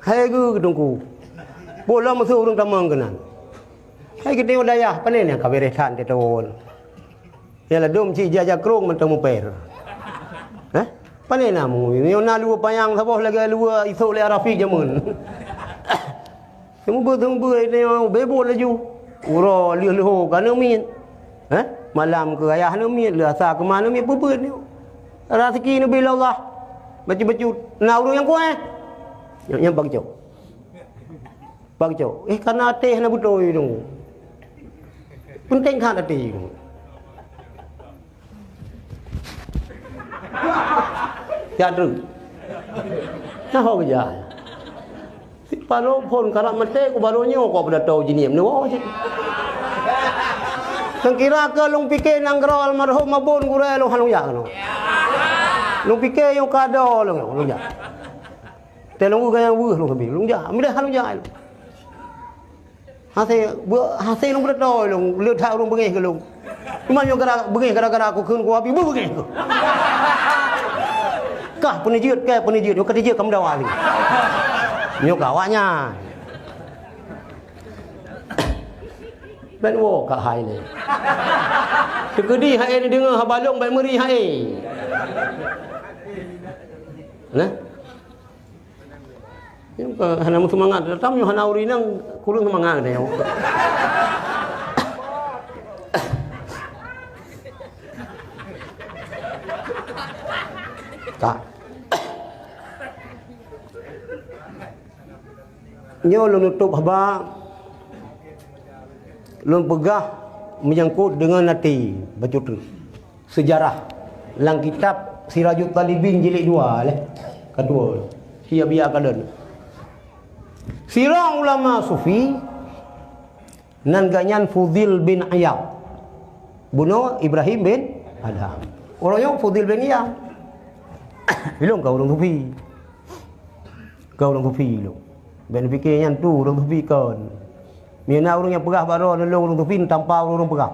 Hai gu tunggu. Bola masuk urang tamang kenan. Hai kita dayah panen yang kaberehan teton. Ya la dom ci jaja krong mentang per. Panen namu, ni ona luar payang saboh lagi luar isuk le Rafiq jamun. Semua ni bebo laju. Ura liho kana min. Malam ke ayah ni lah sa ke mana mi bubut ni. Rezeki ni bila Allah. Baca-baca nak urang yang kuat. Yang bagi jauh. Bagi jauh. Karena ateh nak betul tu. Penting kan ateh tu. Tiada. Nah ho kerja. Si palo pun kalau mate ku barunya kau pada tahu jenis ni wah je. Tang kira ke long fikir nang gero almarhum mabun gure long halung ya no. Long fikir yang kado long ya. Te long gaya weh long bi long ya, mi dah halung ya. Hase long pada tahu long le thau long bengih ke long. Cuma yo gara-gara aku keun ku api bengih. Kah penijut yo ketijut kamu dah wali. Nyo kawannya. Ben wo ka hai ni. Tekedi hai ni dengar ha balong ben meri hai. Nah. Yang ke hana semangat datam yo hana uri nang kurang semangat dia. Tak. Nyo lu nutup haba lu pegah menyangkut dengan nanti baca sejarah lang kitab Sirajul Talibin jilid 2 leh kedua sia biar kaden sirang ulama sufi nan ganyan Fudil bin Iyad bunuh Ibrahim bin Adham orangnya Fudil bin Iyad belum kau orang sufi lu ben fikir yang tu orang sufi kan mina orang yang pegah baru orang sufi tanpa orang pegah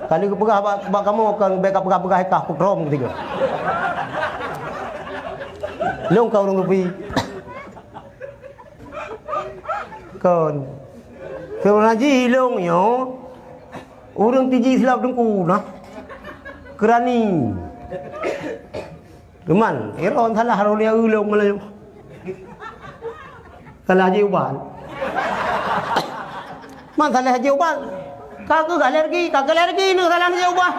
kali ke pegah bak kamu kan beka pegah hekah pekrom ketiga long kau orang sufi kan kalau ngaji long yo orang tiji silap dengku nah kerani Teman, iron salah harulia ulung Melayu. Salah haji uban. Man salah haji uban. Kagak alergi ni salah haji uban.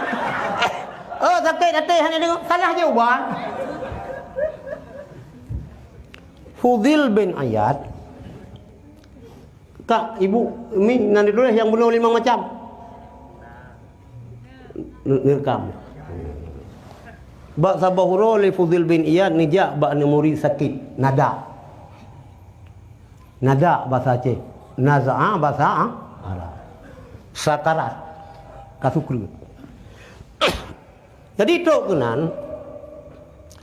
Sakit hati hanya dengan salah haji uban. Fudil bin Iyad. Tak, ibu, ini nanti dulu yang bunuh 5 macam. Ngerekam. Bak sabahuro li Fudil bin Iyad nijak bak nemuri sakit nada bahasa Aceh naza'a bahasa Arab sakarat kasukru jadi tok kenan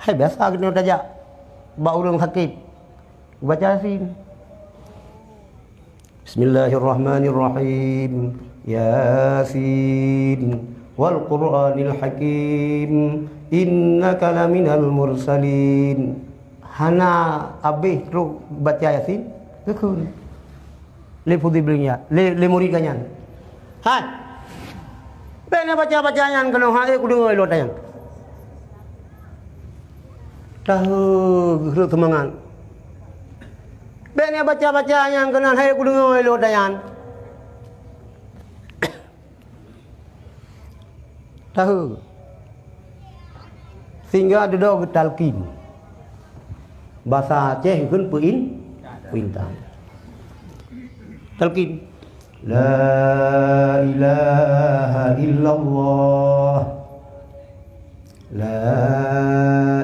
hai biasa kena tajak bak urang sakit baca sin Bismillahirrahmanirrahim Yasin wal Qur'anil Hakim innaka laminal mursalin hana abih terus baca Yasin kekun le Fudil bin Iyad le murid kanyan hai bena baca bacaan kalau hai ku dengar lo tayang tahu geru temangan bena baca bacaan kenal hai ku dengar lo tayang tahu sehingga ada dua talqin bahasa Aceh kun perintah talqin la ilaha illallah la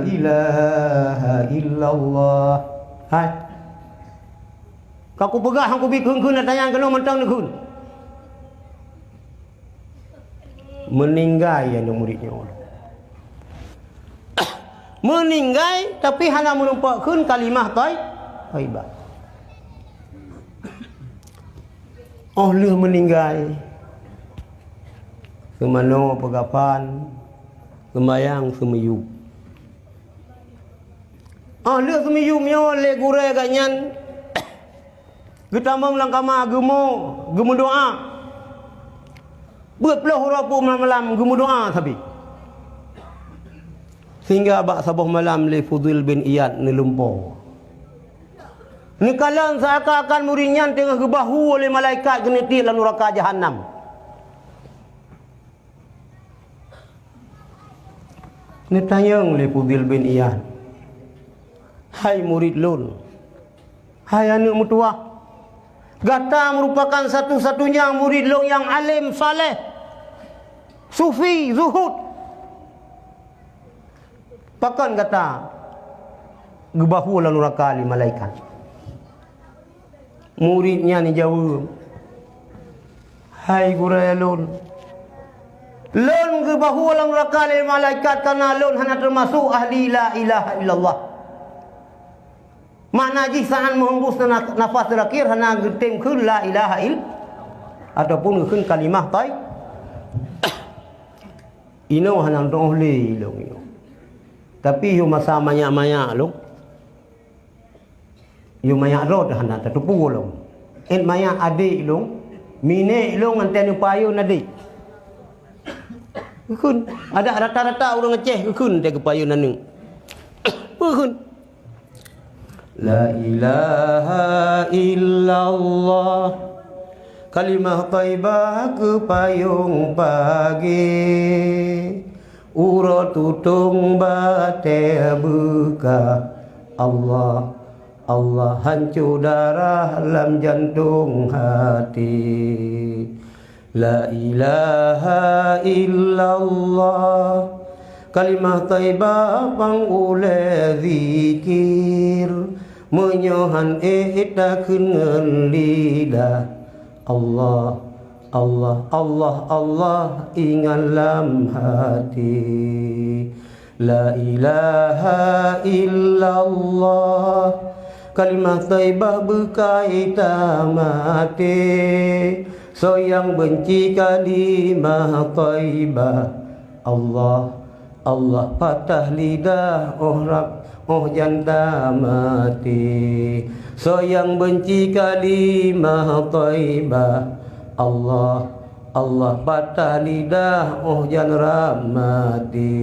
ilaha illallah hai kau pegah aku bikun kun tayang kena mentang kun meninggal yang muridnya meninggal tapi hanya menumpahkan kalimah thayyibah. Oh leh meninggal. Kemana pegapan sembayang semiyu. Oh leh semiyu myo le gure ganyan. Kita melangkama gemu doa. Buat peluh rapu malam gemu doa tapi. Sehingga bak sabah malam li Fudil bin Iyad ni lumpur. Ni kalang seakan-akan muridnya tengah gebahu oleh malaikat geniti lan neraka jahanam. Ni tanyang li Fudil bin Iyad. Hai murid lun. Hai anak mutua. Gata merupakan satu-satunya murid lun yang alim, saleh, sufi, zuhud. Pakan kata gebahu lalu rakali malaikat. Muridnya ni jawab, hai guraya lun. Lun gebahu lalu rakali malaikat karena lun hanya termasuk ahli la ilaha illallah. Makna jisaan menghembus nafas terakhir hanya getem ke la ilaha il ataupun ke kalimah tai. Ino hanya dohle long ino. Tapi yu masa maya-maya long. Yu maya rod hanya tertupu long. En maya adik long, mine long anten payu nadi. Kun ada rata-rata orang ngeceh kun te kepayu nanung. Kun La ilaha illallah, kalimah taibah kepayung pagi, urut tutung bate buka. Allah, Allah hancur darah dalam jantung hati. La ilaha illallah, kalimah taibah pangule zikir, menyohan dengan lidah. Allah, Allah, Allah, Allah ingat dalam hati. La ilaha illallah, kalimah taibah berkaitan mati. So yang benci kalimah taibah. Allah, Allah patah lidah orang janda mati. So yang benci kalimah taibah. Allah, Allah patah lidah janda mati.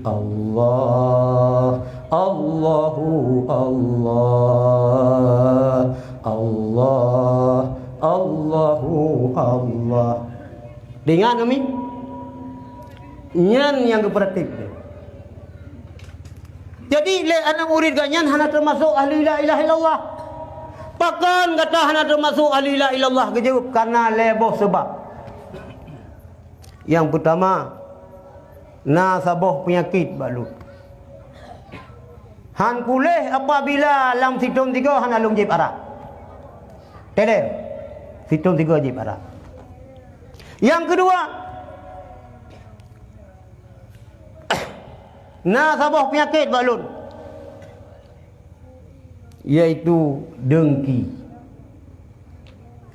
Allah, Allahu Allah, Allah, Allahu Allah. Dengar kami? Nyan yang kooperatif. Jadi le anak murid ganyan hana termasuk ahli la ilaha illallah. Pakan kata hana termasuk ahli la ilallah kejawab karena leboh sebab. Yang pertama, nasabah penyakit balut. Han pulih apabila lam situng 3 hana lung jib arak. Teder. Situng 3 jib arak. Yang kedua, nasabah penyakit balun, yaitu dengki.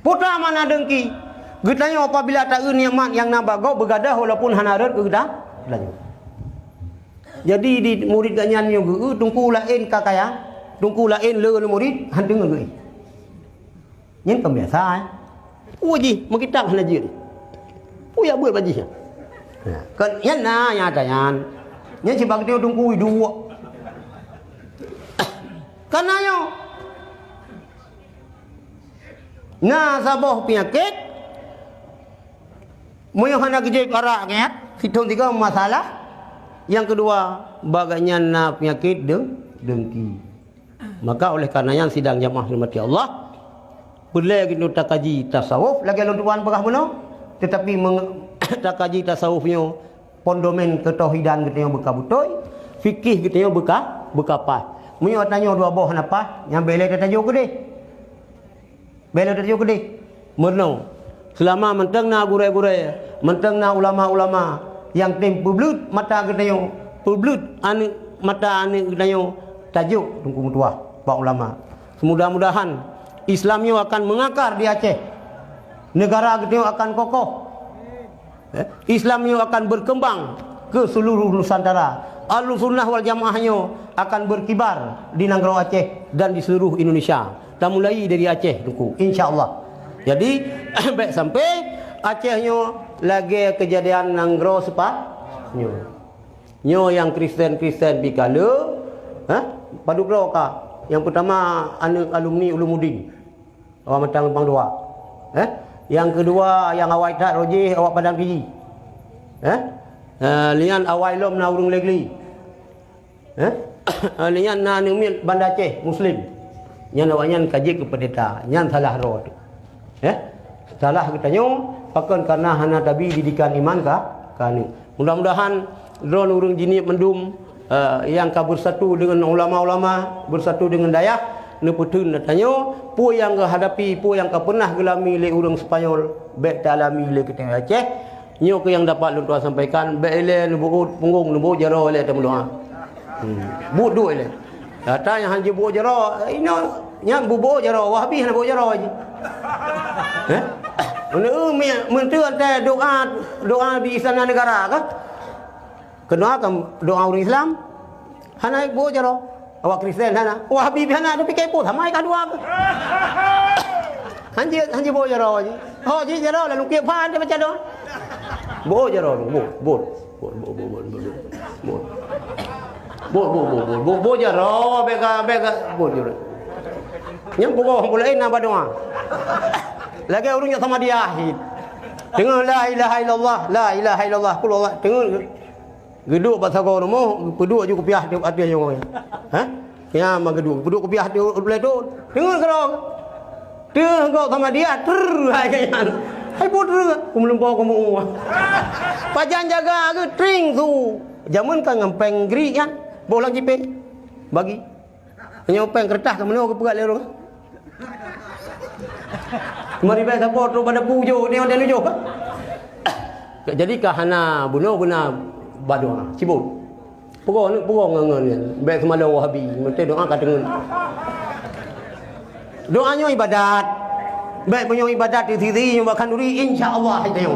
Putra mana dengki? Getanya apabila tak nikmat yang nabago begadah walaupun hanarat gedah lanjut. Jadi di murid ganyan yo ge tungku lain kakaya, tungku lain le murid han dengar ge. Nyen kebiasaan. Uji mengkitak hanaji. Uya buat baji. Nah, kan yan na nya tayan. Nya si bagdi tungku dua. Karena yo nasabah penyakit moyo hana gejek arak ngat hitung 3 masalah. Yang kedua bagainya na penyakit dengki. Maka oleh karenanya sidang jamaah hormati Allah boleh kita tak kaji tasawuf lagi lalu tuan berah benar tetapi tak kaji tasawufnya pondomen ketauhidan kita yang beka betul, fikih kita yang beka pas. Munyo tanya dua boh napa yang bela tajuk gede. Bela tajuk gede. Merno. Selama mentengna gurai-gurai, mentengna ulama-ulama yang tem publik mata kita yang publik anu mata anu kita yang tajuk tunggu mutua pak ulama. Semudah-mudahan Islamnya akan mengakar di Aceh. Negara kita akan kokoh. Islamnya akan berkembang ke seluruh Nusantara. Ahlussunnah wal Jamaahnya akan berkibar di Nanggro Aceh dan di seluruh Indonesia. Dan mulai dari Aceh tunggu insyaallah. Jadi baik sampai Acehnya lagi kejadian Nanggro sepatnya. Nyo yang Kristen-Kristen bikala, padukro ka. Yang pertama alumni Ulumuddin. Awak matang bang dua. Yang kedua yang awak tak roji awak padang piji. lian awailom na urung legli. Lian na numil Banda Aceh Muslim. Nyan awaknya kaji ke pendeta, nyan salah roh tu. Salah katanya pakan karena hana tabi didikan iman kanu. Mudah-mudahan drone urung jini mendum yang ka bersatu dengan ulama-ulama, bersatu dengan dayak neputun natanya pu yang ke hadapi pu yang ka pernah gelami le urang Sepanyol bet alami le kita Aceh nyo ke yang dapat lu tuan sampaikan bet le nubuut punggung nubu jaro le tamu doa bu du le data yang hanji bu jaro ino nyang bubo jaro wahabi hana bu jaro aja mentuan teh doa di istana negara kah kenapa doa orang Islam hana bu jaro awak Kristen hana wahabi hana tu pikir pun hamai ka dua hanji bo jaro ji ho ji jaro lalu kia phan dia macam tu bo jaro bo jaro bega bo jaro nyam bugo boleh na badoa lagi urungnya sama dia ahid dengar la ilaha illallah kul Allah dengar geduk bahasa kau rumah peduk je kopiah dia ada yang orang ya mageduk peduk kopiah dia boleh tu dengar kau dia kau sama dia kayaknya hai bodoh aku melempau kamu pajan jaga ke tring tu zaman kan ngempeng geri kan bolang jipe bagi hanya peng kertas ke mana ke pegat lero mari baik support tu pada pujo dia ada nujuk jadi kahana bunuh guna badoa cibul pukul ngangan ni baik semala wahabi mesti doa kat dengan doanya ibadat baik punya ibadat di sini bahkan duri insyaallah itu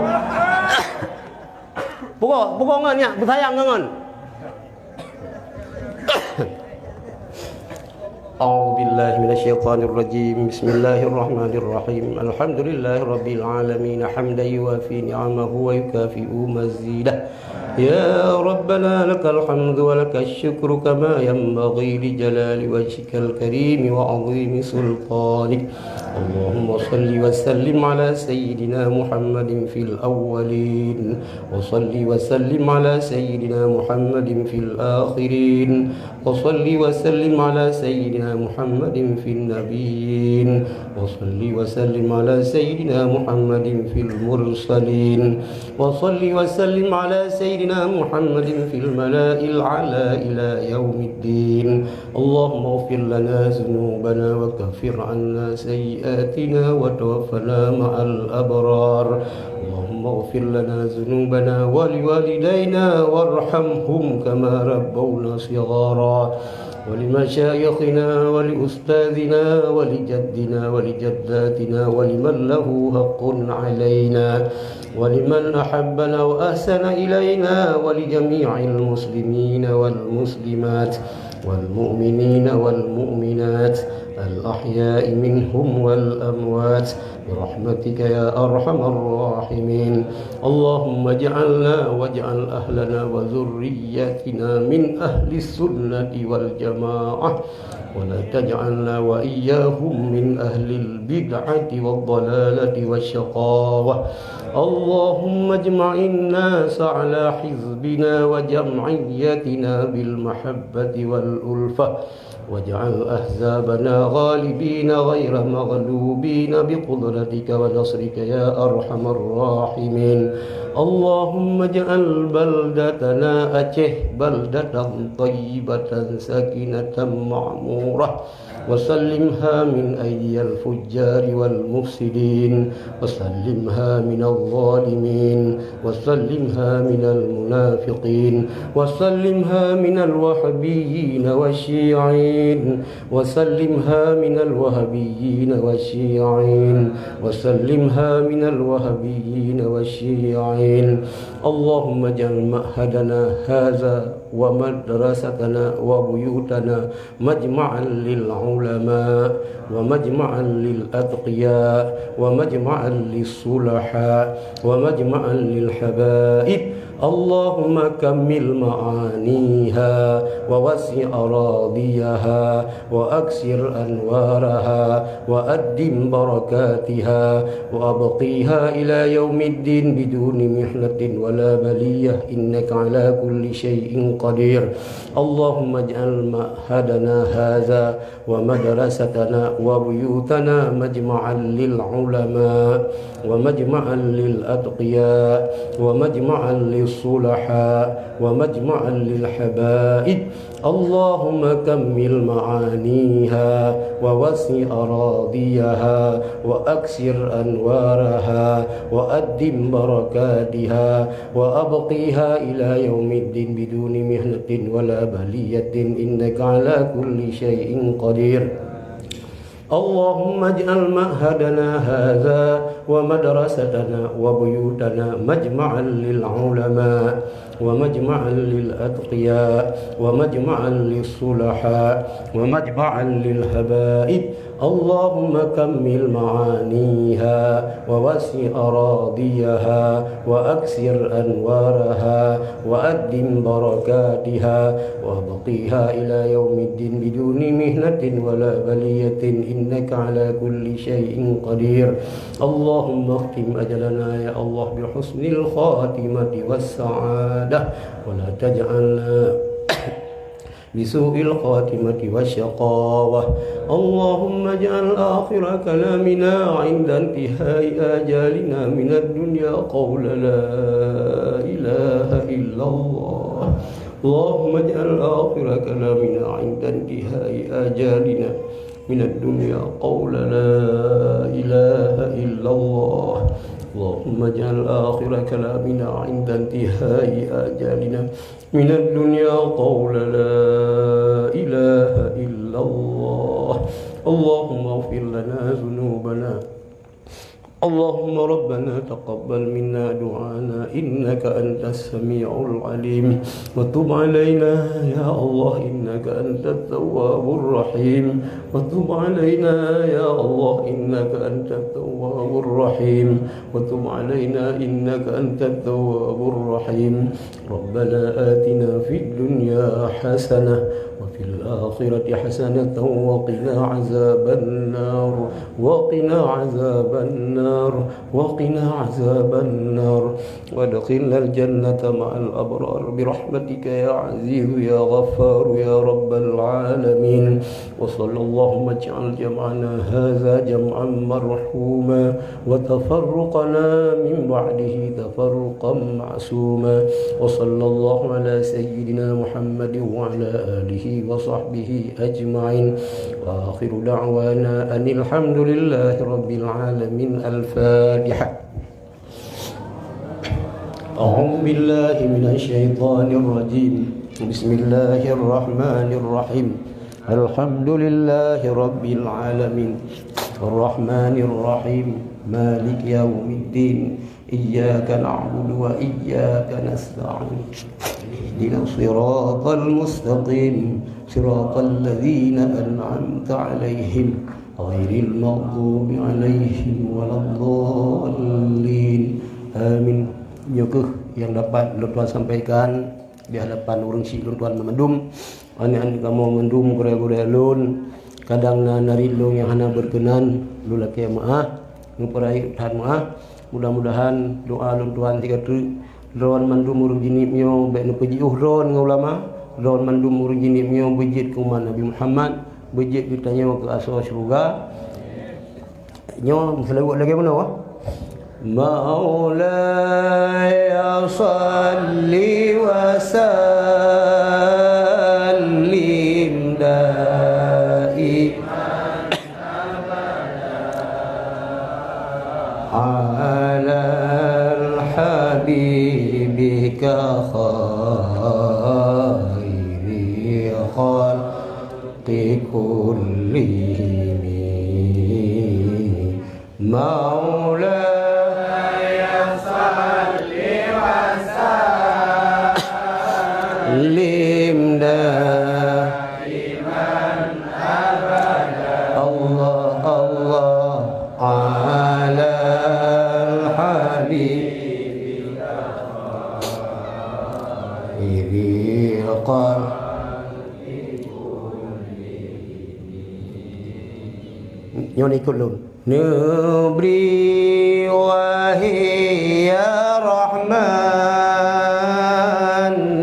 pukul ngan ya bersayang ngan أعوذ بالله من الشيطان الرجيم بسم الله الرحمن الرحيم الحمد لله رب العالمين حمدا يوافي نعمه ويكافئ مزيده يا ربنا لك الحمد ولك الشكر كما ينبغي لجلال وجهك الكريم وعظيم سلطانك اللهم صل وسلم على سيدنا محمد في الأولين وصل وسلم على سيدنا محمد في الآخرين وصل وسلم على سيدنا محمد في النبيين وصل وسلم على سيدنا محمد في المرسلين وصل وسلم على سيدنا محمد في الملأ الأعلى إلى يوم الدين اللهم اغفر لنا ذنوبنا وكفر عنا سيئاتنا وتوفنا مع الأبرار اللهم اغفر لنا ذنوبنا ولوالدينا وارحمهم كما ربونا صغارا ولمشايخنا ولأستاذنا ولجدنا ولجداتنا ولمن له حق علينا ولمن أحبنا وأحسن إلينا ولجميع المسلمين والمسلمات والمؤمنين والمؤمنات الأحياء منهم والأموات برحمتك يا أرحم الراحمين اللهم اجعلنا واجعل أهلنا وذرياتنا من أهل السنة والجماعة ولا تجعلنا وإياهم من أهل البدعة والضلالة والشقاوة اللهم اجمع الناس على حزبنا وجمعيتنا بالمحبة والألفة واجعل أحزابنا غالبين غير مغلوبين بقدرتك ونصرك يا أرحم الراحمين اللهم اجعل بلدتنا أچه بلدة طيبة ساكنة معمورة وسلمها من أيدي الفجار والمفسدين وسلمها من الظالمين وسلمها من المنافقين وسلمها من الوهابيين والشيعين وسلمها من الوهابيين والشيعين وسلمها من الوهابيين والشيعين اللهم اجعل معهدنا هذا ومدرستنا وبيوتنا مجمعا للعلماء ومجمعا للأتقياء ومجمعا للصلحاء ومجمعا للحبائب اللهم كمل معانيها ووسع أراضيها وأكسر أنوارها وأدم بركاتها وأبقيها إلى يوم الدين بدون محنة ولا بلية إنك على كل شيء قدير اللهم اجعل معهدنا هذا ومدرستنا وبيوتنا مجمعا للعلماء ومجمعا للأتقياء ومجمعا للصلحاء ومجمعا للحبائب اللهم كمل معانيها ووسع أراضيها وأكسر أنوارها وأدم بركاتها وأبقيها إلى يوم الدين بدون محنة ولا بلية إنك على كل شيء قدير اللهم اجعل معهدنا هذا ومدرستنا وبيوتنا مجمعا للعلماء ومجمعا للأتقياء ومجمعا للصلحاء ومجمعا للحبائب اللهم كمل معانيها ووسع أراضيها وأكسر أنوارها وأدم بركاتها وابقيها إلى يوم الدين بدون مهنة ولا بلية إنك على كل شيء قدير اللهم اختم أجلنا يا الله بحسن الخاتمة والسعادة ولا تجعلنا بسوء الخاتمة والشقاوة اللهم اجعل آخر كلامنا عند انتهاء آجالنا من الدنيا قول لا إله إلا الله اللهم اجعل آخر كلامنا عند انتهاء آجالنا من الدنيا قول لا إله إلا الله اللهم اجعل آخر كلامنا عند انتهاء آجالنا من الدنيا قول لا إله إلا الله اللهم اغفر لنا ذنوبنا اللهم ربنا تقبل منا دعانا إنك أنت السميع العليم وتب علينا يا الله إنك أنت التواب الرحيم وتب علينا يا الله إنك أنت التواب الرحيم وتب علينا إنك أنت التواب الرحيم ربنا آتنا في الدنيا حسنة وفي الآخرة حسنة وقنا عذاب النار وقنا عذاب النار وقنا عذاب النار وادخلنا الجنة مع الأبرار برحمتك يا عزيز يا غفار يا رب العالمين وصلى اللهم اجعل جمعنا هذا جمعا مرحوما وتفرقنا من بعده تفرقا معصوما وصلى الله على سيدنا محمد وعلى آله وصحبه أجمعين وآخر دعوانا أن الحمد لله رب العالمين الفاتحة أعوذ بالله من الشيطان الرجيم بسم الله الرحمن الرحيم الحمد لله رب العالمين الرحمن الرحيم مالك يوم الدين إياك نعبد وإياك نستعين اهدنا الصراط المستقيم صراط الذين أنعمت عليهم غير المغضوب عليهم ولا الضالين آمين. Nyukuh yang dapat Tuan sampaikan di hadapan urang si Tuan memendum ane kamu mendum gure-gure lun kadang na narilung yang hana berkenan lu laki maah nguperai tahan maah mudah-mudahan doa lun Tuan tiga tu ron mandum urang jinip mio baik nu puji ron ulama ron mandum urang jinip mio bejit ke Nabi Muhammad bejit ditanya ke asal syurga nyo selawat lagi mana wah مولاي صل وسلم دائما على حبيبك خير خلق كلهم مولاي lim daiman abada Allah Allah ala habibika Nyon ikut lun. Nubri wahiyya rahman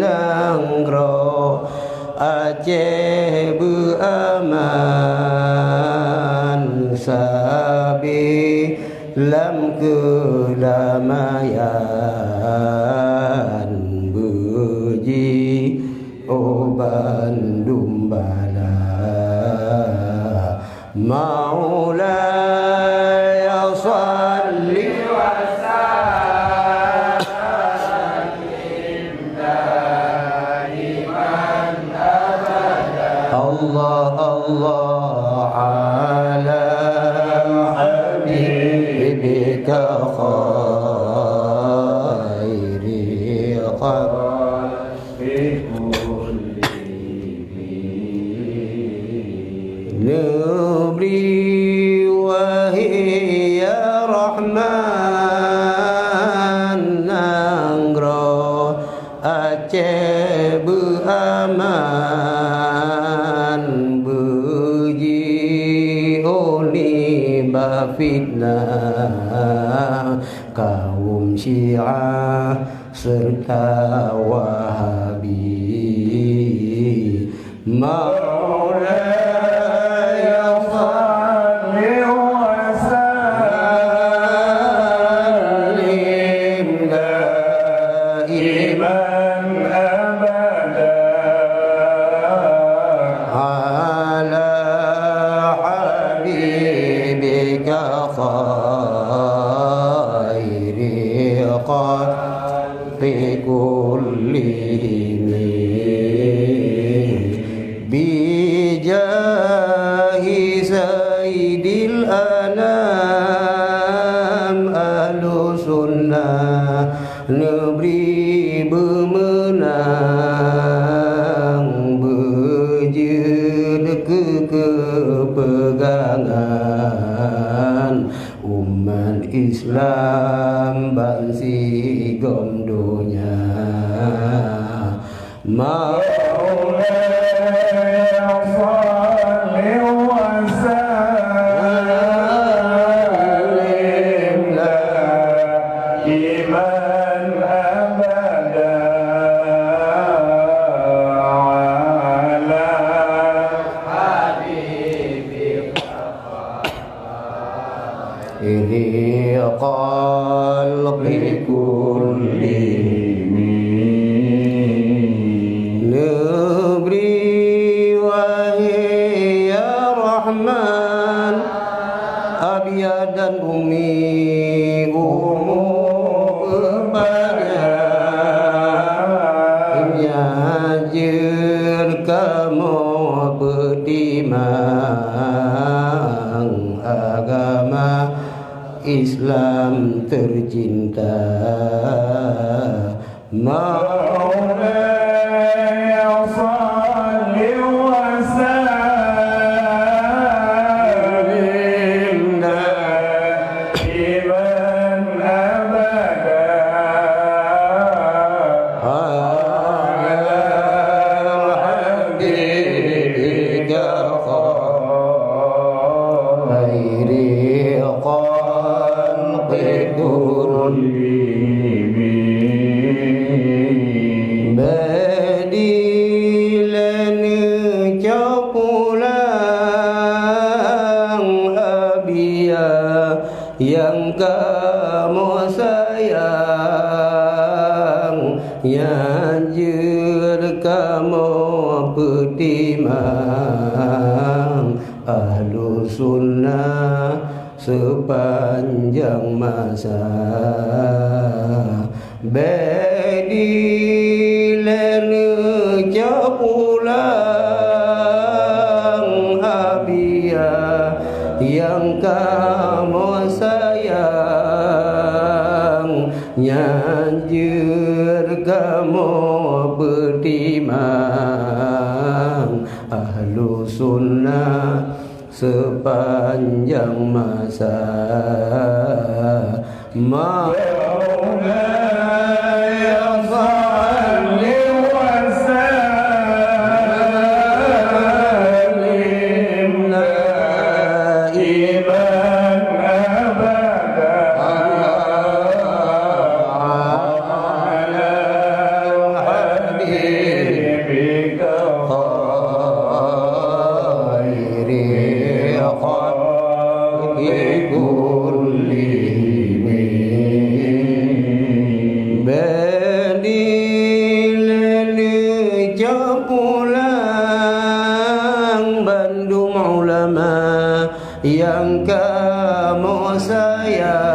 nangro Aceh beraman sabi lam kedamaian beji oban dumbala Maulay salli wa sallim daiman abada Allah Allah ala habibika khairi khalqi Nubri wahiyya rahman nangro Aceh beraman beji oli bafitnah kaum Syiah serta Wahabi Maulay bijahi sayyidil anam ahlu sunnah negeri bemenang berjed kepegangan umat Islam bangsi gondonya dan umi nyajer kamu berdimang agama Islam tercinta yang kamu sayang nyajer kamu petimang ahlu sunnah sepanjang masa bedilen pulang abia yang kamu sayang nyanjur kamu berdimang ahlu sunnah sepanjang masa Maulaya salli wa cepulang Bandung ulama yang kamu sayangnya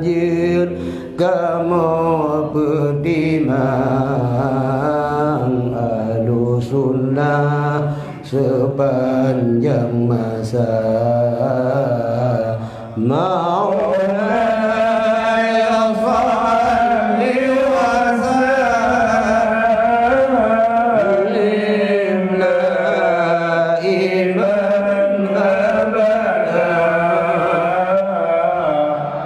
jir kamu pedimang ahlu sunnah sepanjang masa Maulaya salli wa sallim daiman abada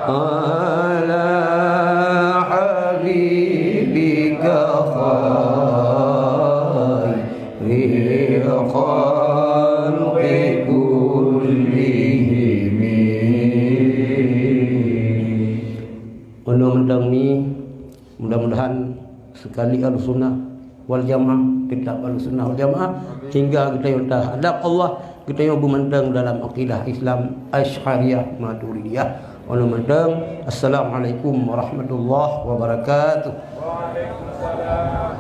ala habibika khairil khalqi kullihim. Mudah-mudahan sekali Ahlussunnah wal Jamaah, tetap Ahlussunnah wal Jamaah hingga kita yang hadap Allah, kita yang bermandang dalam akidah Islam Asy'ariyah Maturidiyah. Mudah-mudahan Assalamualaikum warahmatullahi wabarakatuh. Waalaikumsalam.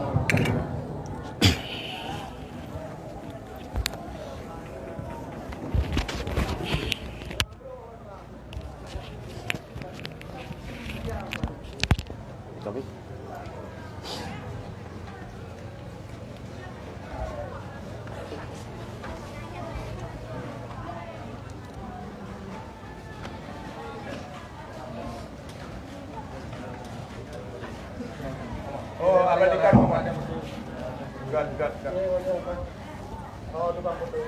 Oh, abadikan. Enggak. Oh, tukang foto.